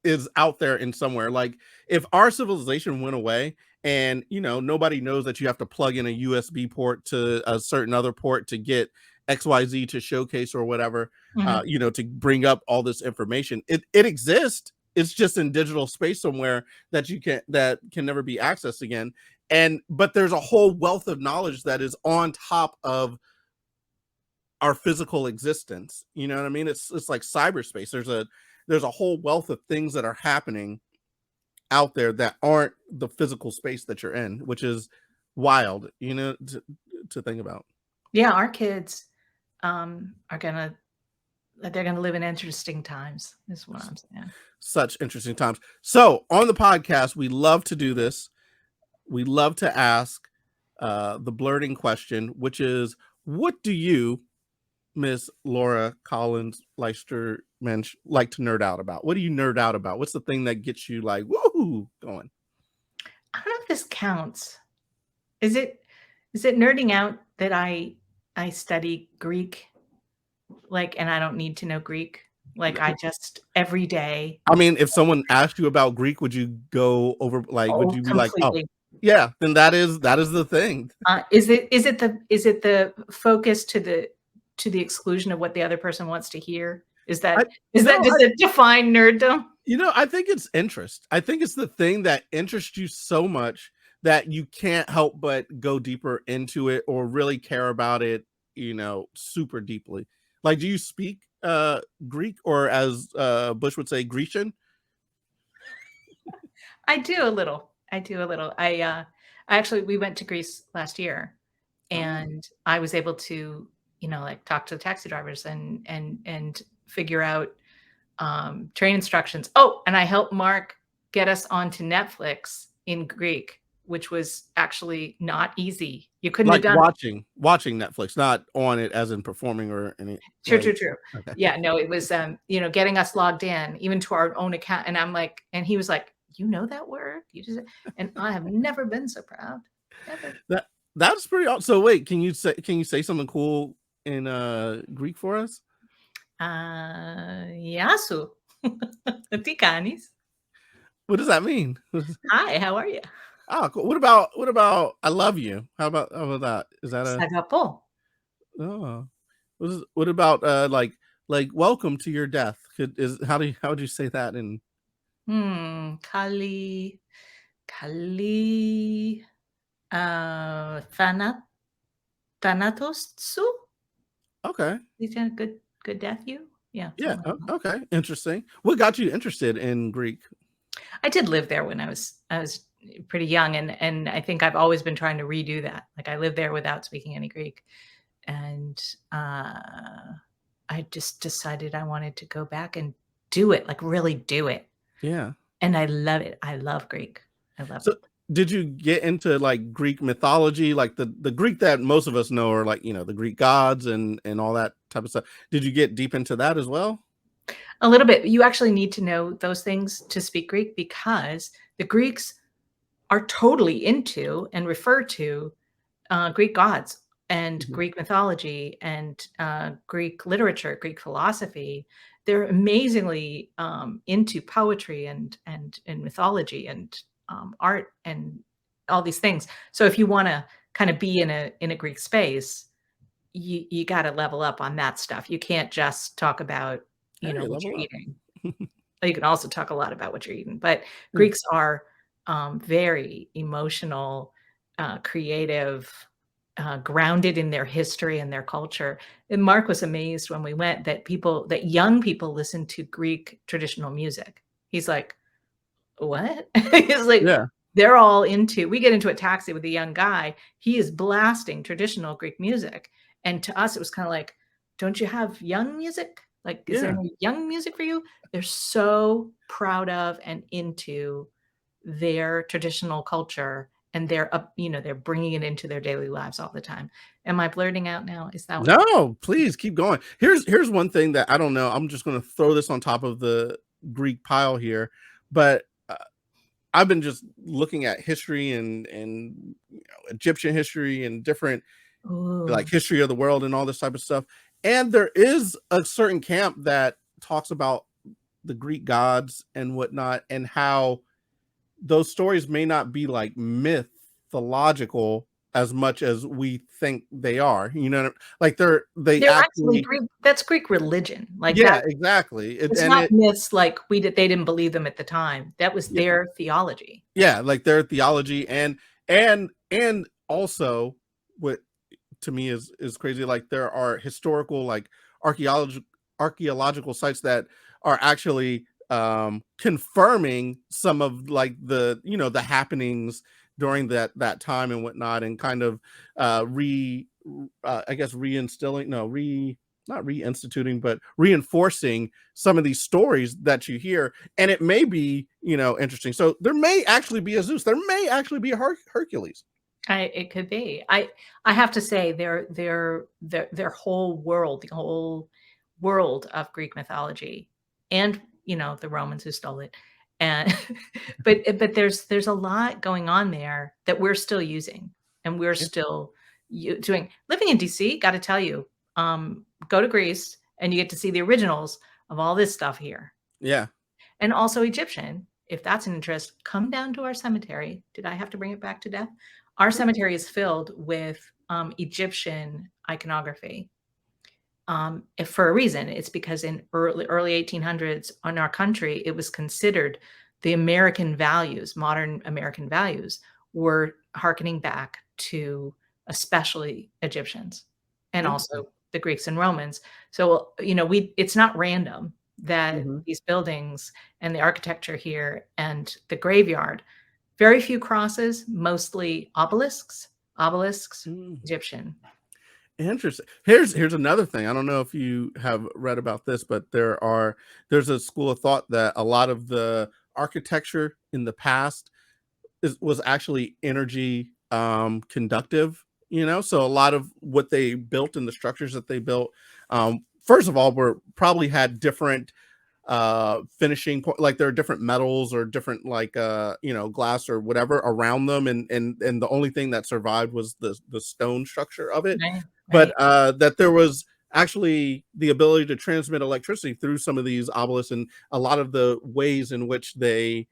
Speaker 1: is out there in somewhere. Like if our civilization went away, and nobody knows that you have to plug in a USB port to a certain other port to get XYZ to showcase or whatever,
Speaker 2: mhm.
Speaker 1: to bring up all this information. It exists. It's just in digital space somewhere that can never be accessed again. And but there's a whole wealth of knowledge that is on top of our physical existence. You know what I mean? It's like cyberspace. There's a whole wealth of things that are happening out there that aren't the physical space that you're in, which is wild, to think about.
Speaker 2: Yeah, our kids, are gonna they're gonna live in interesting times, is what I'm saying.
Speaker 1: Such interesting times. So on the podcast, we love to do this. We love to ask the blurting question, which is, what do you, Miss Laura Collins Lyster-Mensh, like to nerd out about? What do you nerd out about? What's the thing that gets you like, woohoo, going?
Speaker 2: I don't know if this counts. Is it nerding out that I study Greek, like, and I don't need to know Greek? Like I just every day.
Speaker 1: I mean, if someone asked you about Greek, would you go over like would
Speaker 2: Oh,
Speaker 1: you be like, "Oh,
Speaker 2: completely.
Speaker 1: yeah, then that is the thing."
Speaker 2: Is it the focus to the exclusion of what the other person wants to hear? Is
Speaker 1: I
Speaker 2: that
Speaker 1: no,
Speaker 2: does it define nerddom?
Speaker 1: I think it's interest. I think it's the thing that interests you so much that you can't help but go deeper into it or really care about it, super deeply. Like, do you speak Greek, or as Bush would say, Grecian?
Speaker 2: I do a little. I do a little. I actually we went to Greece last year,
Speaker 1: Oh,
Speaker 2: and I was able to, like talk to the taxi drivers and figure out train instructions. Oh, and I helped Mark get us onto Netflix in Greek, which was actually not easy. You couldn't have
Speaker 1: like
Speaker 2: done it.
Speaker 1: watching Netflix, not on it as in performing or any
Speaker 2: True,
Speaker 1: like.
Speaker 2: true, true.
Speaker 1: Okay.
Speaker 2: Yeah, no, it was getting us logged in, even to our own account. And I'm like, and he was like, you know that word? You just and I have never been so proud. Ever.
Speaker 1: That that's pretty awesome. So wait, can you say something cool in Greek for us?
Speaker 2: Yasu. Tikanis.
Speaker 1: What does that mean?
Speaker 2: Hi, how are you?
Speaker 1: Oh, cool. What about I love you? How about that? Is that a
Speaker 2: Sagapo.
Speaker 1: oh? What about like welcome to your death? How would you say that in?
Speaker 2: Kali, Kali, Thanat, Thanatossu?
Speaker 1: Okay,
Speaker 2: Is that a good death you? Yeah,
Speaker 1: yeah,
Speaker 2: something like that.
Speaker 1: okay, interesting. What got you interested in Greek?
Speaker 2: I did live there when I was pretty young, and I think I've always been trying to redo that. Like I lived there without speaking any Greek, and I just decided I wanted to go back and do it, like really do it.
Speaker 1: Yeah.
Speaker 2: And I love it. I love Greek. I love
Speaker 1: So
Speaker 2: it.
Speaker 1: did you get into like Greek mythology, like the Greek that most of us know, or like the Greek gods and all that type of stuff? Did you get deep into that as well?
Speaker 2: A little bit. You actually need to know those things to speak Greek because the Greeks are totally into and refer to Greek gods and
Speaker 1: Mhm.
Speaker 2: Greek mythology and Greek literature, Greek philosophy. They're amazingly into poetry and mythology and art and all these things. So if you want to kind of be in a Greek space, you got to level up on that stuff. You can't just talk about
Speaker 1: Hey,
Speaker 2: what
Speaker 1: level
Speaker 2: you're
Speaker 1: up.
Speaker 2: eating. You can also talk a lot about what you're eating, but
Speaker 1: Yeah.
Speaker 2: Greeks are very emotional, creative, grounded in their history and their culture. And Mark was amazed when we went that young people listen to Greek traditional music. He's like, "What?" He's like,
Speaker 1: Yeah.
Speaker 2: "They're all into." We get into a taxi with a young guy. He is blasting traditional Greek music, and to us, it was kind of like, "Don't you have young music? Like, is there
Speaker 1: Yeah.
Speaker 2: any young music for you?" They're so proud of and into their traditional culture, and they're bringing it into their daily lives all the time. Am I blurting out now? Is that what
Speaker 1: No, please keep going. Here's one thing that I don't know. I'm just going to throw this on top of the Greek pile here, but I've been just looking at history and Egyptian history and different like
Speaker 2: Ooh.
Speaker 1: history of the world and all this type of stuff. And there is a certain camp that talks about the Greek gods and whatnot, and how those stories may not be like mythological as much as we think they are. Like they
Speaker 2: They're actually
Speaker 1: actually,
Speaker 2: Greek that's Greek religion, like,
Speaker 1: yeah,
Speaker 2: that
Speaker 1: exactly.
Speaker 2: it's
Speaker 1: And
Speaker 2: not
Speaker 1: it,
Speaker 2: myths like they didn't believe them at the time. That was
Speaker 1: yeah,
Speaker 2: their theology.
Speaker 1: yeah, like their theology and also what to me is crazy. Like there are historical like archaeological archaeological sites that are actually confirming some of like the happenings during that time and whatnot, and kind of re I guess reinstilling no re not reinstituting but reinforcing some of these stories that you hear. And it may be interesting. So there may actually be a Zeus, there may actually be a Hercules.
Speaker 2: It could be. I have to say their whole world, the whole world of Greek mythology and, the Romans who stole it. And but there's a lot going on there that we're still using and we're
Speaker 1: Yeah.
Speaker 2: still doing. Living in DC, got to tell you, go to Greece and you get to see the originals. of all this stuff here.
Speaker 1: Yeah.
Speaker 2: And also Egyptian, if that's an interest, come down to our cemetery. Did I have to bring it back to death? Our cemetery is filled with Egyptian iconography. If for a reason, it's because in early 1800s in our country, it was considered the American values, modern American values, were hearkening back to especially Egyptians and also the Greeks and Romans. So, it's not random that these buildings and the architecture here and the graveyard, very few crosses, mostly obelisks, Egyptian.
Speaker 1: Interesting. Here's another thing. I don't know if you have read about this, but there's a school of thought that a lot of the architecture in the past was actually energy conductive, so a lot of what they built and the structures that they built, first of all, probably had different finishing point, like there are different metals or different glass or whatever around them, and the only thing that survived was the stone structure of it.
Speaker 2: Right.
Speaker 1: But that there was actually the ability to transmit electricity through some of these obelisks, and a lot of the ways in which they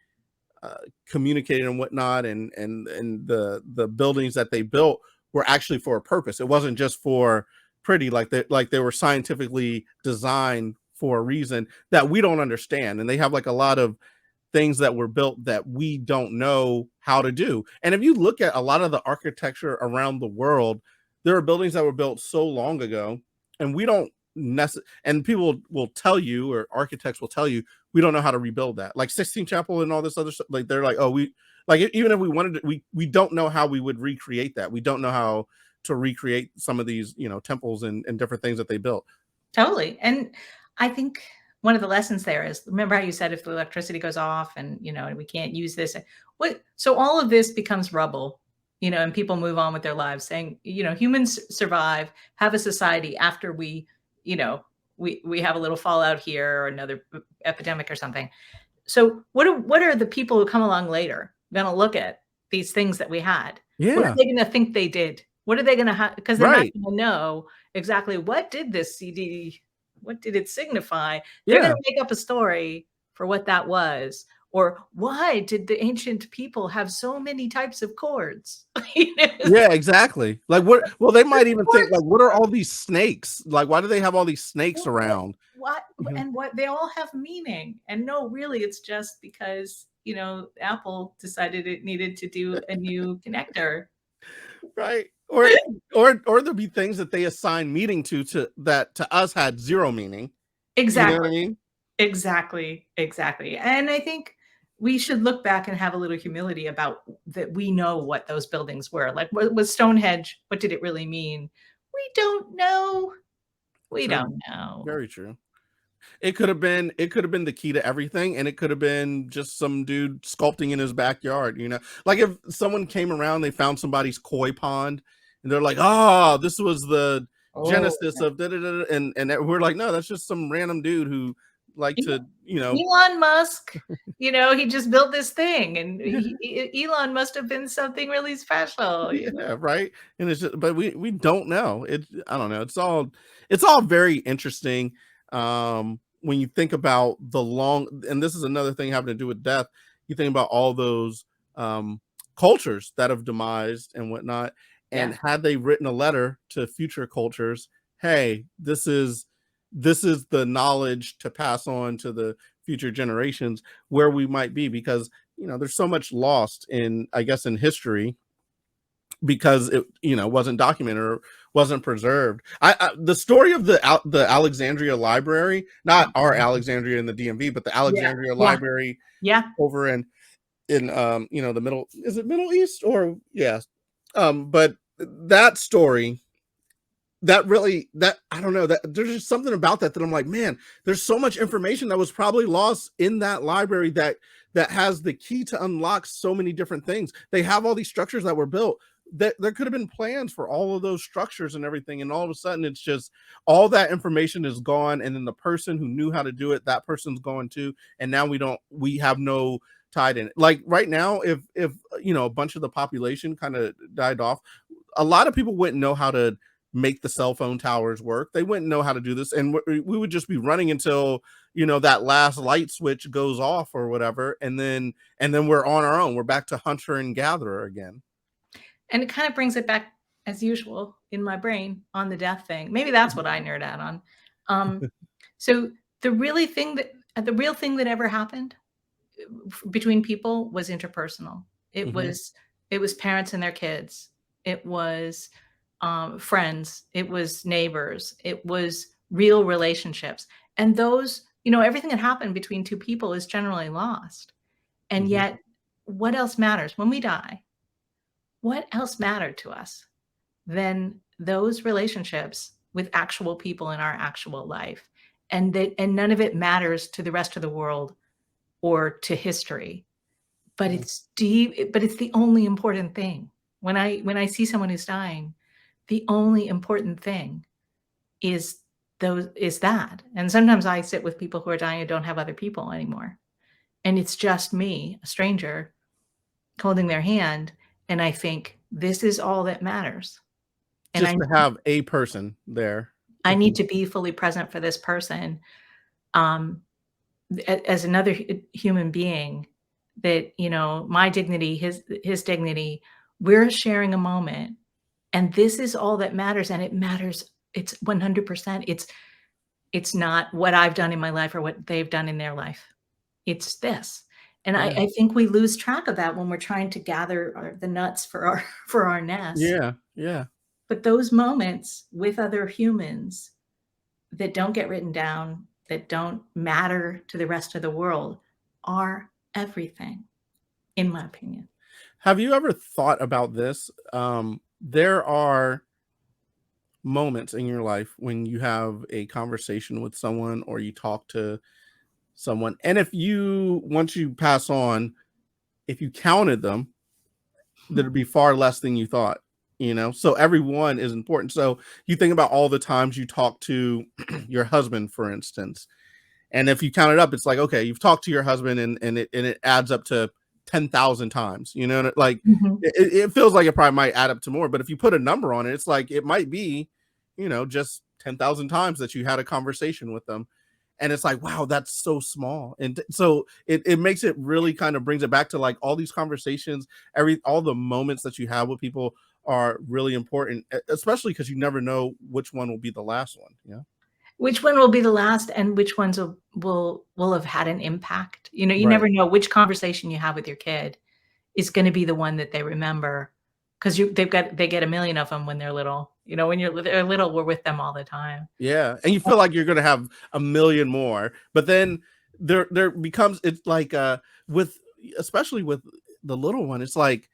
Speaker 1: communicated and whatnot, and the buildings that they built were actually for a purpose. It wasn't just for pretty, like they were scientifically designed for a reason that we don't understand. And they have like a lot of things that were built that we don't know how to do. And if you look at a lot of the architecture around the world, there are buildings that were built so long ago, and we don't and people will tell you, or architects will tell you, we don't know how to rebuild that. Like Sistine Chapel and all this other stuff. Like they're like, oh, even if we wanted to, we don't know how we would recreate that. We don't know how to recreate some of these, temples and different things that they built.
Speaker 2: Totally. And I think one of the lessons there is, remember how you said if the electricity goes off and, we can't use this, so all of this becomes rubble, and people move on with their lives saying, humans survive, have a society after we have a little fallout here or another epidemic or something. So what are the people who come along later going to look at these things that we had?
Speaker 1: Yeah.
Speaker 2: What are they going to think they did? What are they going to have? Because they're not going to know exactly what did this CD, what did it signify? They're going to make up a story for what that was. Or why did the ancient people have so many types of chords?
Speaker 1: Yeah, exactly. Like what? Well, they might even think like, what are all these snakes? Like, why do they have all these snakes around?
Speaker 2: What and what? They all have meaning. And no, really, it's just because Apple decided it needed to do a new connector,
Speaker 1: right? Or there'll be things that they assign meaning to that to us had zero meaning.
Speaker 2: Exactly.
Speaker 1: You know what I mean?
Speaker 2: Exactly. And I think we should look back and have a little humility about that. We know what those buildings were. Like, what was Stonehenge? What did it really mean? We don't know. We don't know.
Speaker 1: Very true. It could have been the key to everything, and it could have been just some dude sculpting in his backyard. Like if someone came around, they found somebody's koi pond, and they're like, "Oh, this was the genesis of da da da," and we're like, "No, that's just some random dude who."
Speaker 2: Elon Musk, he just built this thing, and Elon must have been something really special.
Speaker 1: Yeah, right. And it's just, but we don't know. I don't know. It's all very interesting. When you think about and this is another thing having to do with death. You think about all those cultures that have demised and whatnot, and had they written a letter to future cultures, hey, this is the knowledge to pass on to the future generations, where we might be, because there's so much lost in history because it wasn't documented or wasn't preserved. The story of the Alexandria Library, not our Alexandria in the DMV, but the Alexandria Library over in the middle, is it Middle East or but that story, that I don't know, that there's just something about that I'm like, man, there's so much information that was probably lost in that library that has the key to unlock so many different things. They have all these structures that were built that there could have been plans for all of those structures and everything, and all of a sudden it's just all that information is gone, and then the person who knew how to do it, that person's gone too, and now we have no tied in it. Like right now, if a bunch of the population kind of died off, a lot of people wouldn't know how to make the cell phone towers work. They wouldn't know how to do this, and we would just be running until, you know, that last light switch goes off or whatever, and then we're on our own. We're back to hunter and gatherer again.
Speaker 2: And it kind of brings it back, as usual, in my brain on the death thing. Maybe that's what I nerd out on. So the real thing that ever happened between people was interpersonal. It was parents and their kids. It was friends. It was neighbors. It was real relationships. And those, you know, everything that happened between two people is generally lost. And yet, what else matters when we die? What else mattered to us than those relationships with actual people in our actual life? And none of it matters to the rest of the world or to history, but it's deep, but it's the only important thing. When I see someone who's dying, the only important thing is that. And sometimes I sit with people who are dying and don't have other people anymore. And it's just me, a stranger, holding their hand. And I think this is all that matters. And
Speaker 1: Just to have a person there.
Speaker 2: I need to be fully present for this person. As another human being, that, you know, my dignity, his dignity, we're sharing a moment, and this is all that matters. And it matters. It's 100%. It's not what I've done in my life or what they've done in their life. It's this. And I think we lose track of that when we're trying to gather the nuts for our nest.
Speaker 1: Yeah.
Speaker 2: But those moments with other humans that don't get written down, that don't matter to the rest of the world, are everything, in my opinion.
Speaker 1: Have you ever thought about this? There are moments in your life when you have a conversation with someone or you talk to someone, and once you pass on, if you counted them, there'd be far less than you thought, you know? So everyone is important. So you think about all the times you talk to your husband, for instance, and if you count it up, it's like, okay, you've talked to your husband and it adds up to 10,000 times, you know, like it feels like it probably might add up to more, but if you put a number on it, it's like, it might be, you know, just 10,000 times that you had a conversation with them. And it's like, wow, that's so small. And so it makes it really kind of brings it back to like all these conversations, all the moments that you have with people are really important, especially because you never know which one will be the last one. Yeah.
Speaker 2: Which one will be the last, and which ones will have had an impact. You know, you
Speaker 1: Right.
Speaker 2: never know which conversation you have with your kid is going to be the one that they remember, because they get a million of them when they're little. You know, when they're little, we're with them all the time.
Speaker 1: Yeah, and you feel like you're gonna have a million more, but then there becomes, it's like with, especially with the little one, it's like,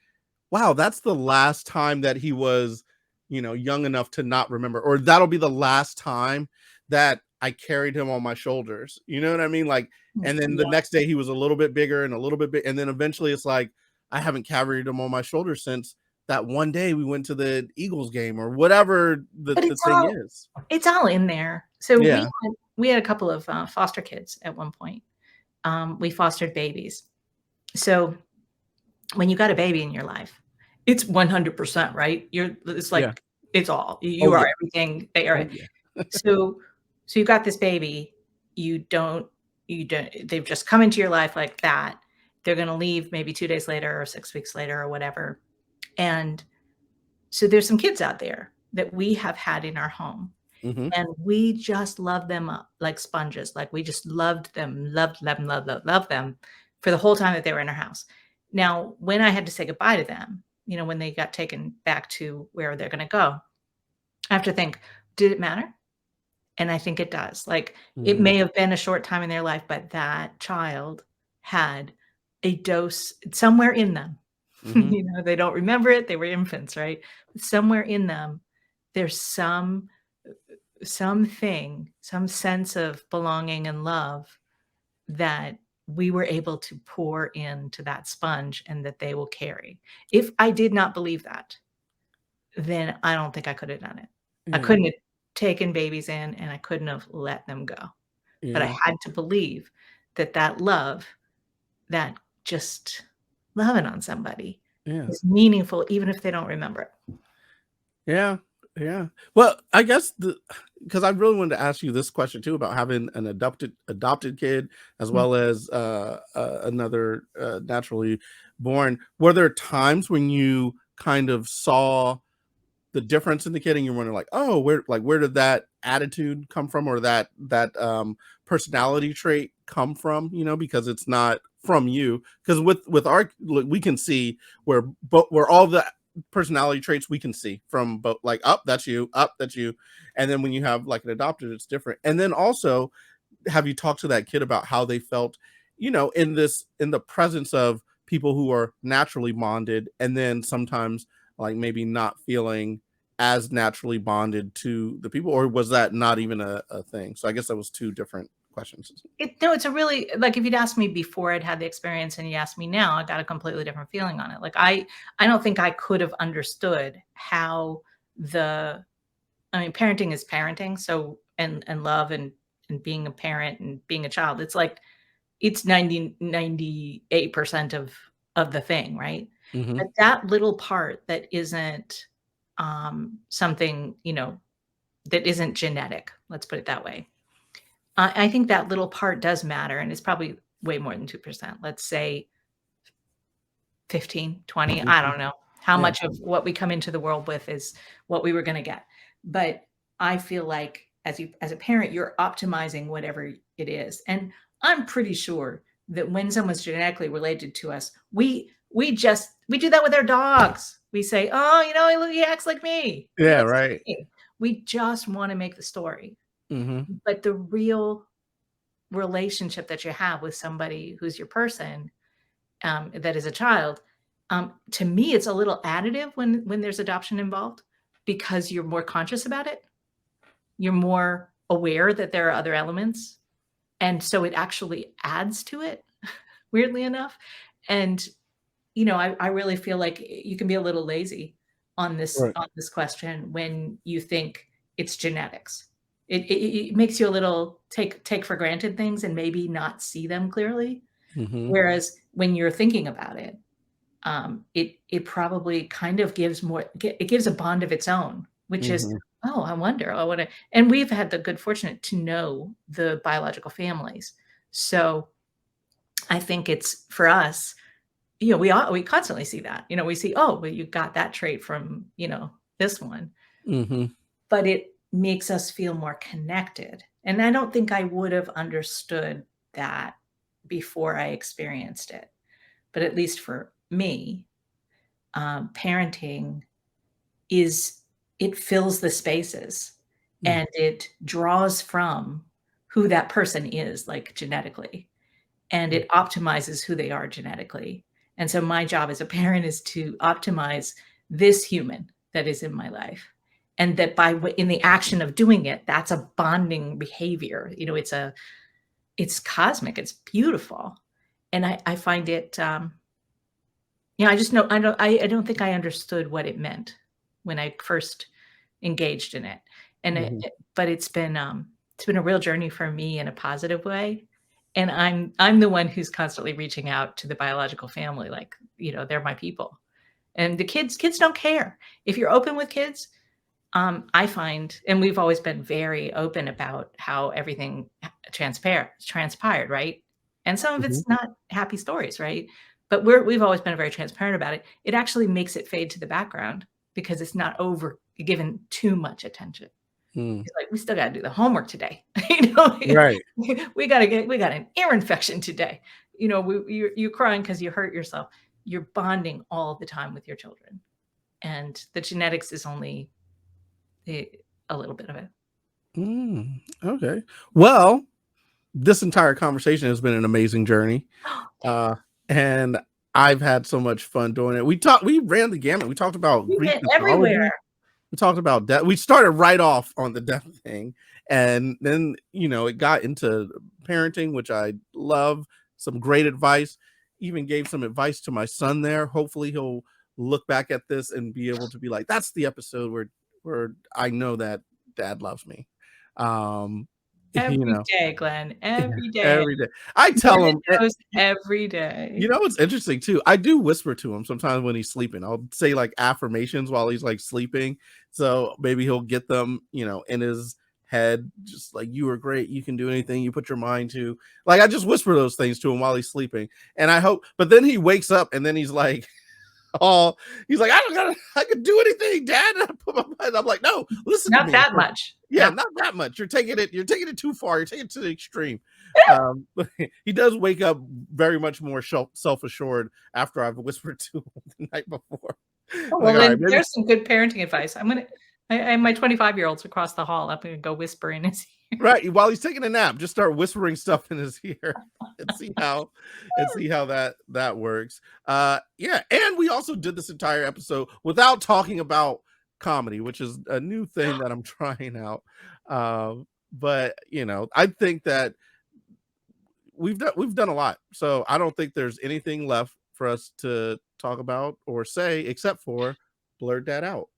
Speaker 1: wow, that's the last time that he was, you know, young enough to not remember, or that'll be the last time that I carried him on my shoulders. You know what I mean? Like, and then the next day he was a little bit bigger and a little bit big, and then eventually it's like, I haven't carried him on my shoulders since that one day we went to the Eagles game or whatever the thing is.
Speaker 2: It's all in there. So
Speaker 1: Yeah.
Speaker 2: we had a couple of foster kids at one point. We fostered babies. So when you got a baby in your life, it's 100%, right? It's like, it's all, you are everything they are. So you got this baby, they've just come into your life like that. They're going to leave maybe 2 days later or 6 weeks later or whatever. And so there's some kids out there that we have had in our home, and we just love them up like sponges. Like, we just loved them for the whole time that they were in our house. Now, when I had to say goodbye to them, you know, when they got taken back to where they're going to go, I have to think, did it matter? And I think it does. Like, it may have been a short time in their life, but that child had a dose somewhere in them. You know, they don't remember it. They were infants, right? But somewhere in them, there's something, some sense of belonging and love that we were able to pour into that sponge and that they will carry. If I did not believe that, then I don't think I could have done it. I couldn't have taken babies in, and I couldn't have let them go. But I had to believe that love, that just loving on somebody is meaningful, even if they don't remember it.
Speaker 1: Yeah. Yeah. Well, I guess because I really wanted to ask you this question too about having an adopted kid as
Speaker 2: Mm.
Speaker 1: well as another naturally born. Were there times when you kind of saw the difference in the kid and you're wondering like, oh, where did that attitude come from, or that personality trait come from, because it's not from you? Because with our, we can see where all the personality traits we can see from both, like, up, that's you, up, that's you. And then when you have like an adopted, it's different. And then also, have you talked to that kid about how they felt, in the presence of people who are naturally bonded, and then sometimes like maybe not feeling as naturally bonded to the people, or was that not even a thing? So I guess that was two different questions.
Speaker 2: No, it's a really, like, if you'd asked me before I'd had the experience and you asked me now, I got a completely different feeling on it. Like, I don't think I could have understood how parenting is parenting. So, and love and being a parent and being a child, it's like, it's 98% of the thing, right?
Speaker 1: Mm-hmm.
Speaker 2: But that little part that isn't something, that isn't genetic, let's put it that way. I think that little part does matter, and it's probably way more than 2%. Let's say 15, 20, I don't know. How
Speaker 1: Yeah.
Speaker 2: much of what we come into the world with is what we were gonna get. But I feel like as a parent, you're optimizing whatever it is. And I'm pretty sure that when someone's genetically related to us, we do that with our dogs. We say, "Oh, he acts like me. He
Speaker 1: Yeah.
Speaker 2: looks
Speaker 1: Right.
Speaker 2: like me." We just wanna make the story.
Speaker 1: Mm-hmm.
Speaker 2: But the real relationship that you have with somebody who's your person, that is a child, to me, it's a little additive when there's adoption involved, because you're more conscious about it. You're more aware that there are other elements, and so it actually adds to it, weirdly enough. And I really feel like you can be a little lazy on this
Speaker 1: Right.
Speaker 2: on this question when you think it's genetics. It makes you a little take for granted things and maybe not see them clearly.
Speaker 1: Mm-hmm.
Speaker 2: Whereas when you're thinking about it, it probably kind of it gives a bond of its own, which is,
Speaker 1: Mm-hmm.
Speaker 2: oh, I wonder, I want to. And we've had the good fortune to know the biological families, so I think it's for us. We constantly see that. We see, oh, well, you got that trait from this one,
Speaker 1: Mm-hmm.
Speaker 2: but it makes us feel more connected. And I don't think I would have understood that before I experienced it. But at least for me, parenting is it fills the spaces and it draws from who that person is, like, genetically, and it optimizes who they are genetically. And so my job as a parent is to optimize this human that is in my life. And that in the action of doing it, that's a bonding behavior. It's cosmic, it's beautiful. And I find it, I just know I don't think I understood what it meant when I first engaged in it. And
Speaker 1: Mm-hmm.
Speaker 2: but it's been a real journey for me in a positive way. And I'm the one who's constantly reaching out to the biological family, like, they're my people. And the kids don't care. If you're open with kids, I find, and we've always been very open about how everything transpired, right? And some of
Speaker 1: Mm-hmm.
Speaker 2: it's not happy stories, right? But we've always been very transparent about it. It actually makes it fade to the background because it's not over given too much attention.
Speaker 1: Mm.
Speaker 2: It's like, we still got to do the homework today.
Speaker 1: Right.
Speaker 2: We got an ear infection today. You're crying because you hurt yourself. You're bonding all the time with your children, and the genetics is only a little bit of it.
Speaker 1: Okay. Well, this entire conversation has been an amazing journey. And I've had so much fun doing it. We ran the gamut. We talked about
Speaker 2: We
Speaker 1: Greek
Speaker 2: went
Speaker 1: mythology.
Speaker 2: everywhere.
Speaker 1: We talked about death. We started right off on the death thing. And then, it got into parenting, which I love. Some great advice. Even gave some advice to my son there. Hopefully he'll look back at this and be able to be like, that's the episode where I know that dad loves me.
Speaker 2: Every
Speaker 1: know,
Speaker 2: day, Glenn, every day.
Speaker 1: every day. I tell
Speaker 2: Bernard
Speaker 1: him,
Speaker 2: knows every day.
Speaker 1: you know, what's interesting too. I do whisper to him sometimes when he's sleeping. I'll say like affirmations while he's like sleeping. So maybe he'll get them, you know, in his head, just like, you are great. You can do anything you put your mind to. Like, I just whisper those things to him while he's sleeping. And I hope, but then he wakes up and then he's like, oh, he's like, I could do anything, Dad. And I put my mind. I'm like, no, listen to
Speaker 2: Not
Speaker 1: me.
Speaker 2: that much.
Speaker 1: Yeah,
Speaker 2: No.
Speaker 1: not that much. You're taking it too far. You're taking it to the extreme. He does wake up very much more self-assured after I've whispered to him the night before.
Speaker 2: Oh,
Speaker 1: Like,
Speaker 2: well,
Speaker 1: all right,
Speaker 2: then
Speaker 1: maybe
Speaker 2: there's some good parenting advice. I have my 25-year-olds across the hall. I'm gonna go whisper in his ear.
Speaker 1: right while he's taking a nap, just start whispering stuff in his ear and see how that works. Yeah, and we also did this entire episode without talking about comedy, which is a new thing that I'm trying out. But you know, I think that we've done a lot, so I don't think there's anything left for us to talk about or say except for blerd that out.